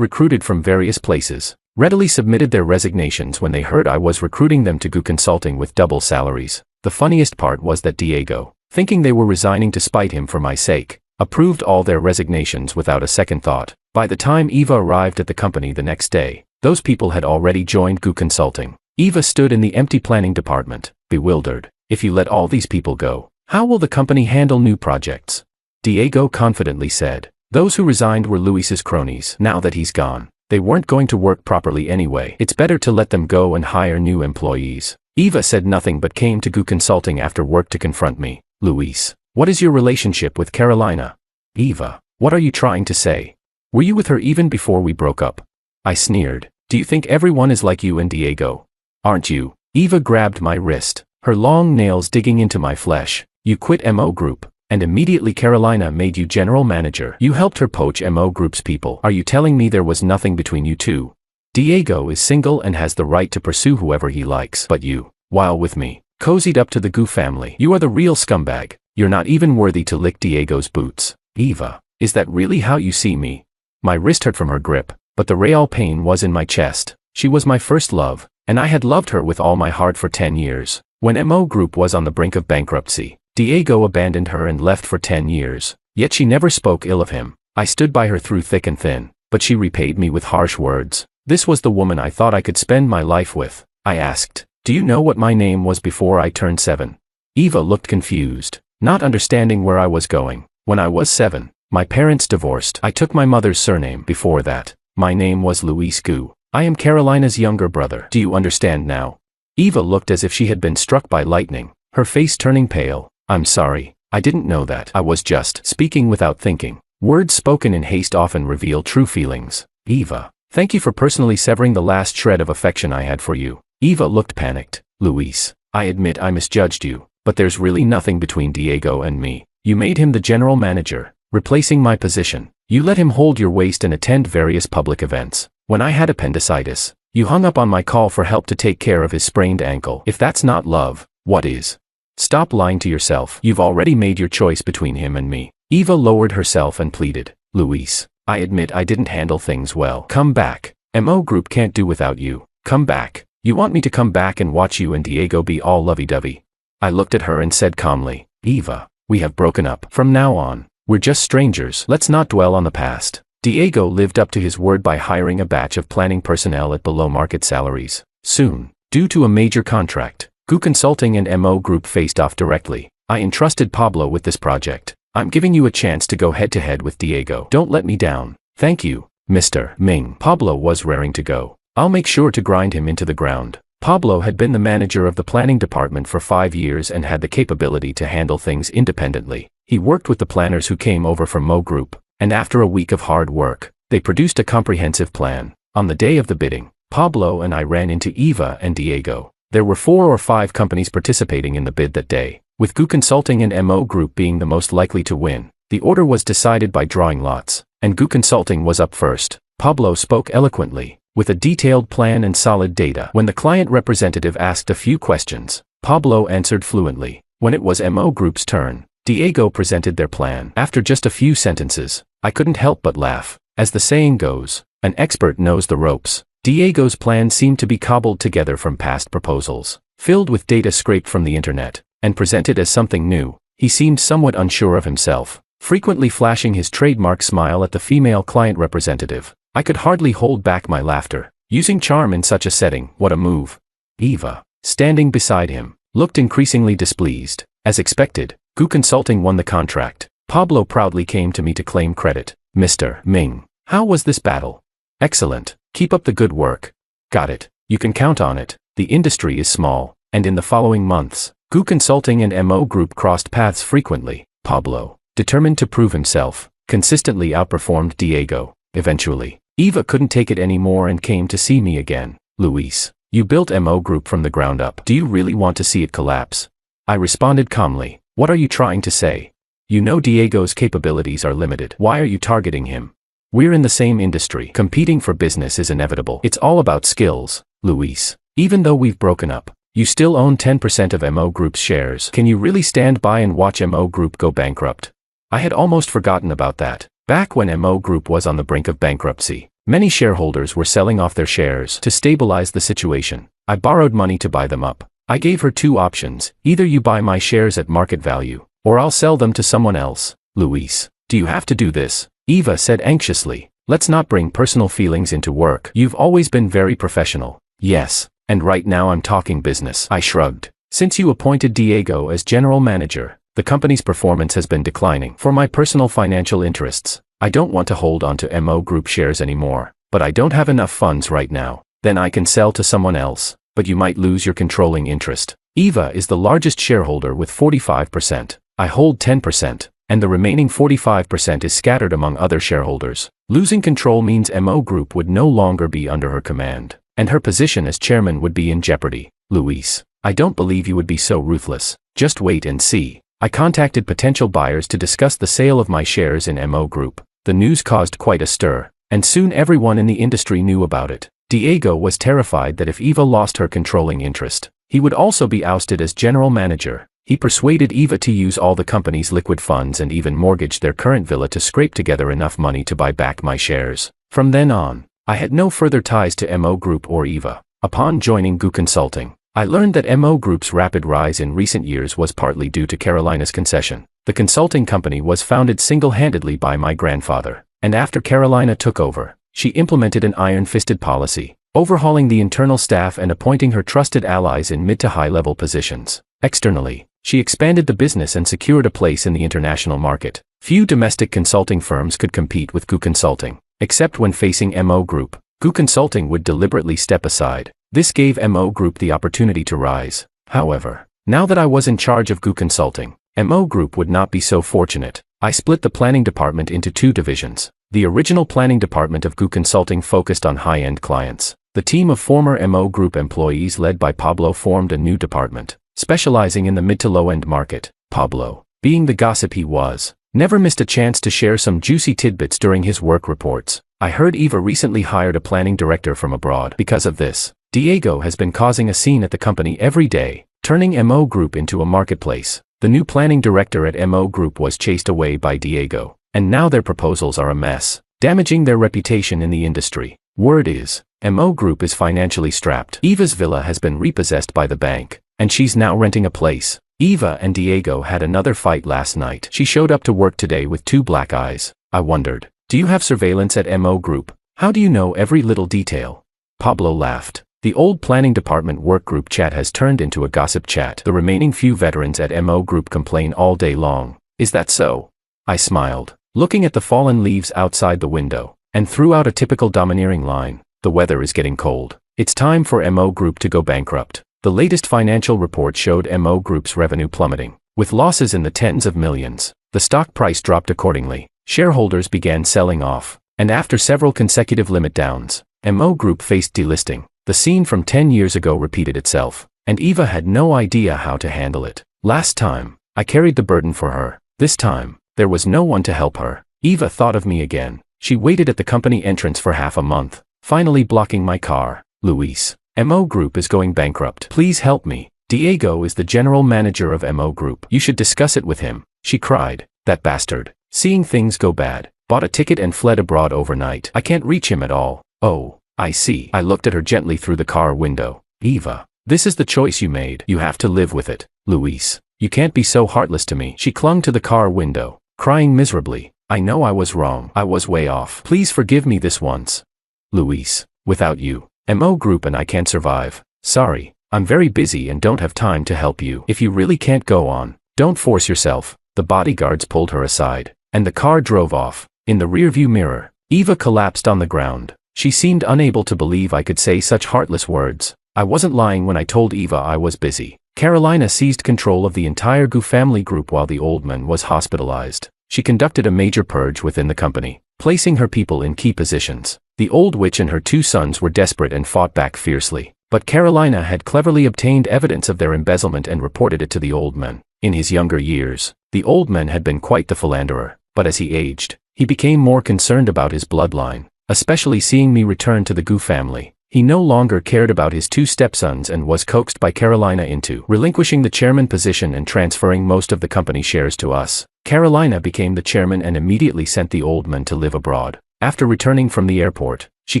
recruited from various places, readily submitted their resignations when they heard I was recruiting them to go consulting with double salaries. The funniest part was that Diego, thinking they were resigning to spite him for my sake, approved all their resignations without a second thought. By the time Eva arrived at the company the next day, those people had already joined GU Consulting. Eva stood in the empty planning department, bewildered. If you let all these people go, how will the company handle new projects? Diego confidently said. Those who resigned were Luis's cronies. Now that he's gone, they weren't going to work properly anyway. It's better to let them go and hire new employees. Eva said nothing but came to GU Consulting after work to confront me. Luis, what is your relationship with Carolina? Eva, what are you trying to say? Were you with her even before we broke up? I sneered. Do you think everyone is like you and Diego? Aren't you? Eva grabbed my wrist, her long nails digging into my flesh. You quit MO Group, and immediately Carolina made you general manager. You helped her poach MO Group's people. Are you telling me there was nothing between you two? Diego is single and has the right to pursue whoever he likes. But you, while with me, cozied up to the GU family. You are the real scumbag. You're not even worthy to lick Diego's boots. Eva, is that really how you see me? My wrist hurt from her grip, but the real pain was in my chest. She was my first love, and I had loved her with all my heart for 10 years. When MO Group was on the brink of bankruptcy, Diego abandoned her and left for 10 years. Yet she never spoke ill of him. I stood by her through thick and thin, but she repaid me with harsh words. This was the woman I thought I could spend my life with. I asked, do you know what my name was before I turned 7? Eva looked confused, not understanding where I was going. When I was 7, my parents divorced. I took my mother's surname. Before that, my name was Luis Gu. I am Carolina's younger brother. Do you understand now? Eva looked as if she had been struck by lightning, her face turning pale. I'm sorry, I didn't know that. I was just speaking without thinking. Words spoken in haste often reveal true feelings. Eva, thank you for personally severing the last shred of affection I had for you. Eva looked panicked. Luis, I admit I misjudged you, but there's really nothing between Diego and me. You made him the general manager, replacing my position. You let him hold your waist and attend various public events. When I had appendicitis, you hung up on my call for help to take care of his sprained ankle. If that's not love, what is? Stop lying to yourself. You've already made your choice between him and me. Eva lowered herself and pleaded. Luis, I admit I didn't handle things well. Come back. MO Group can't do without you. Come back. You want me to come back and watch you and Diego be all lovey-dovey? I looked at her and said calmly, Eva, we have broken up. From now on, we're just strangers. Let's not dwell on the past. Diego lived up to his word by hiring a batch of planning personnel at below-market salaries. Soon, due to a major contract, GU Consulting and MO Group faced off directly. I entrusted Pablo with this project. I'm giving you a chance to go head-to-head with Diego. Don't let me down. Thank you, Mr. Ming. Pablo was raring to go. I'll make sure to grind him into the ground. Pablo had been the manager of the planning department for 5 years and had the capability to handle things independently. He worked with the planners who came over from MO Group, and after a week of hard work, they produced a comprehensive plan. On the day of the bidding, Pablo and I ran into Eva and Diego. There were 4 or 5 companies participating in the bid that day, with GU Consulting and MO Group being the most likely to win. The order was decided by drawing lots, and GU Consulting was up first. Pablo spoke eloquently, with a detailed plan and solid data. When the client representative asked a few questions, Pablo answered fluently. When it was MO Group's turn, Diego presented their plan. After just a few sentences, I couldn't help but laugh. As the saying goes, an expert knows the ropes. Diego's plan seemed to be cobbled together from past proposals, filled with data scraped from the internet, and presented as something new. He seemed somewhat unsure of himself, frequently flashing his trademark smile at the female client representative. I could hardly hold back my laughter. Using charm in such a setting, what a move. Eva, standing beside him, looked increasingly displeased. As expected, GU Consulting won the contract. Pablo proudly came to me to claim credit. Mr. Ming, how was this battle? Excellent. Keep up the good work. Got it. You can count on it. The industry is small, and in the following months, GU Consulting and MO Group crossed paths frequently. Pablo, determined to prove himself, consistently outperformed Diego. Eventually, Eva couldn't take it anymore and came to see me again. Luis, you built MO Group from the ground up. Do you really want to see it collapse? I responded calmly. What are you trying to say? You know Diego's capabilities are limited. Why are you targeting him? We're in the same industry. Competing for business is inevitable. It's all about skills, Luis. Even though we've broken up, you still own 10% of MO Group's shares. Can you really stand by and watch MO Group go bankrupt? I had almost forgotten about that. Back when MO Group was on the brink of bankruptcy, many shareholders were selling off their shares to stabilize the situation. I borrowed money to buy them up. I gave her two options: either you buy my shares at market value, or I'll sell them to someone else. Luis, do you have to do this? Eva said anxiously. Let's not bring personal feelings into work. You've always been very professional. Yes, and right now I'm talking business. I shrugged. Since you appointed Diego as general manager, the company's performance has been declining. For my personal financial interests, I don't want to hold on to MO Group shares anymore, but I don't have enough funds right now. Then I can sell to someone else, but you might lose your controlling interest. Eva is the largest shareholder with 45%. I hold 10%, and the remaining 45% is scattered among other shareholders. Losing control means MO Group would no longer be under her command, and her position as chairman would be in jeopardy. Luis, I don't believe you would be so ruthless. Just wait and see. I contacted potential buyers to discuss the sale of my shares in MO Group. The news caused quite a stir, and soon everyone in the industry knew about it. Diego was terrified that if Eva lost her controlling interest, he would also be ousted as general manager. He persuaded Eva to use all the company's liquid funds and even mortgage their current villa to scrape together enough money to buy back my shares. From then on, I had no further ties to MO Group or Eva. Upon joining GU Consulting, I learned that MO Group's rapid rise in recent years was partly due to Carolina's concession. The consulting company was founded single-handedly by my grandfather, and after Carolina took over, she implemented an iron-fisted policy, overhauling the internal staff and appointing her trusted allies in mid to high-level positions. Externally, she expanded the business and secured a place in the international market. Few domestic consulting firms could compete with GU Consulting, except when facing MO Group. GU Consulting would deliberately step aside. This gave MO Group the opportunity to rise. However, now that I was in charge of GU Consulting, MO Group would not be so fortunate. I split the planning department into two divisions. The original planning department of GU Consulting focused on high-end clients. The team of former MO Group employees led by Pablo formed a new department, specializing in the mid to low-end market. Pablo, being the gossip he was, never missed a chance to share some juicy tidbits during his work reports. I heard Eva recently hired a planning director from abroad. Because of this, Diego has been causing a scene at the company every day, turning MO Group into a marketplace. The new planning director at MO Group was chased away by Diego, and now their proposals are a mess, damaging their reputation in the industry. Word is, MO Group is financially strapped. Eva's villa has been repossessed by the bank, and she's now renting a place. Eva and Diego had another fight last night. She showed up to work today with two black eyes. I wondered, do you have surveillance at MO Group? How do you know every little detail? Pablo laughed. The old planning department work group chat has turned into a gossip chat. The remaining few veterans at MO Group complain all day long. Is that so? I smiled, looking at the fallen leaves outside the window, and threw out a typical domineering line. The weather is getting cold. It's time for MO Group to go bankrupt. The latest financial report showed MO Group's revenue plummeting, with losses in the tens of millions. The stock price dropped accordingly. Shareholders began selling off, and after several consecutive limit downs, MO Group faced delisting. The scene from 10 years ago repeated itself, and Eva had no idea how to handle it. Last time, I carried the burden for her. This time, there was no one to help her. Eva thought of me again. She waited at the company entrance for half a month, finally blocking my car. Luis, MO Group is going bankrupt. Please help me. Diego is the general manager of MO Group. You should discuss it with him, she cried. That bastard, seeing things go bad, bought a ticket and fled abroad overnight. I can't reach him at all. Oh, I see. I looked at her gently through the car window. Eva, this is the choice you made. You have to live with it. Luis, you can't be so heartless to me. She clung to the car window, crying miserably. I know I was wrong. I was way off. Please forgive me this once. Luis, without you, MO Group and I can't survive. Sorry, I'm very busy and don't have time to help you. If you really can't go on, don't force yourself. The bodyguards pulled her aside, and the car drove off. In the rearview mirror, Eva collapsed on the ground. She seemed unable to believe I could say such heartless words. I wasn't lying when I told Eva I was busy. Carolina seized control of the entire GU family group while the old man was hospitalized. She conducted a major purge within the company, placing her people in key positions. The old witch and her two sons were desperate and fought back fiercely, but Carolina had cleverly obtained evidence of their embezzlement and reported it to the old man. In his younger years, the old man had been quite the philanderer, but as he aged, he became more concerned about his bloodline, especially seeing me return to the Gu family. He no longer cared about his 2 stepsons and was coaxed by Carolina into relinquishing the chairman position and transferring most of the company shares to us. Carolina became the chairman and immediately sent the old man to live abroad. After returning from the airport, she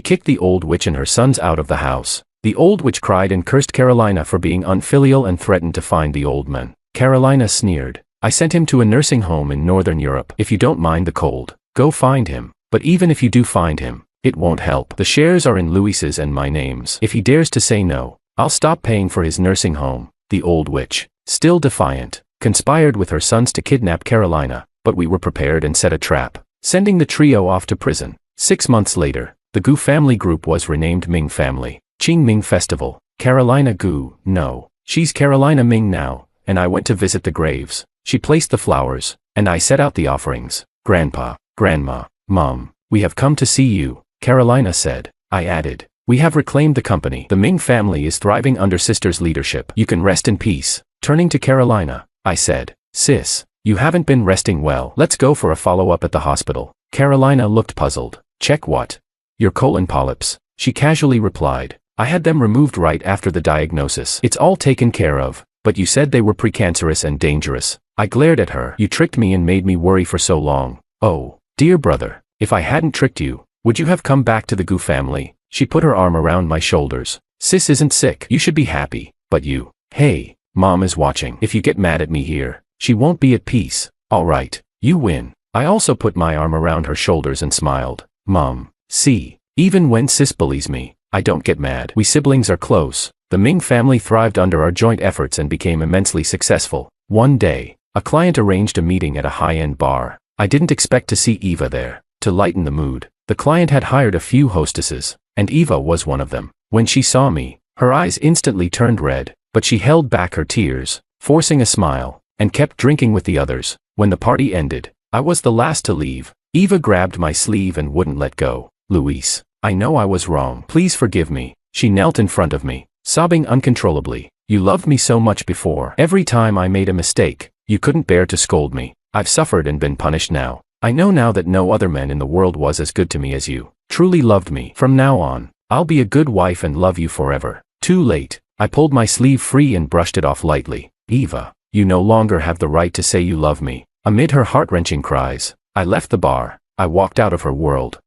kicked the old witch and her sons out of the house. The old witch cried and cursed Carolina for being unfilial and threatened to find the old man. Carolina sneered. I sent him to a nursing home in Northern Europe. If you don't mind the cold, go find him. But even if you do find him, it won't help. The shares are in Luis's and my names. If he dares to say no, I'll stop paying for his nursing home. The old witch, still defiant, conspired with her sons to kidnap Carolina, but we were prepared and set a trap, sending the trio off to prison. 6 months later, the Gu family group was renamed Ming Family. Qing Ming Festival. Carolina Gu, no, she's Carolina Ming now, and I went to visit the graves. She placed the flowers, and I set out the offerings. Grandpa, Grandma, Mom, we have come to see you, Carolina said. I added, we have reclaimed the company. The Ming family is thriving under sister's leadership. You can rest in peace. Turning to Carolina, I said, sis, you haven't been resting well. Let's go for a follow-up at the hospital. Carolina looked puzzled. Check what? Your colon polyps, she casually replied. I had them removed right after the diagnosis. It's all taken care of, but you said they were precancerous and dangerous. I glared at her. You tricked me and made me worry for so long. Oh, dear brother, if I hadn't tricked you, would you have come back to the Gu family? She put her arm around my shoulders. Sis isn't sick. You should be happy, but you. Hey, Mom is watching. If you get mad at me here, she won't be at peace. All right, you win. I also put my arm around her shoulders and smiled. Mom, see, even when sis bullies me, I don't get mad. We siblings are close. The Ming family thrived under our joint efforts and became immensely successful. One day, a client arranged a meeting at a high-end bar. I didn't expect to see Eva there. To lighten the mood, the client had hired a few hostesses, and Eva was one of them. When she saw me, her eyes instantly turned red, but she held back her tears, forcing a smile, and kept drinking with the others. When the party ended, I was the last to leave. Eva grabbed my sleeve and wouldn't let go. Luis, I know I was wrong. Please forgive me. She knelt in front of me, sobbing uncontrollably. You loved me so much before. Every time I made a mistake, you couldn't bear to scold me. I've suffered and been punished now. I know now that no other man in the world was as good to me as you. Truly loved me. From now on, I'll be a good wife and love you forever. Too late. I pulled my sleeve free and brushed it off lightly. Eva, you no longer have the right to say you love me. Amid her heart-wrenching cries, I left the bar. I walked out of her world.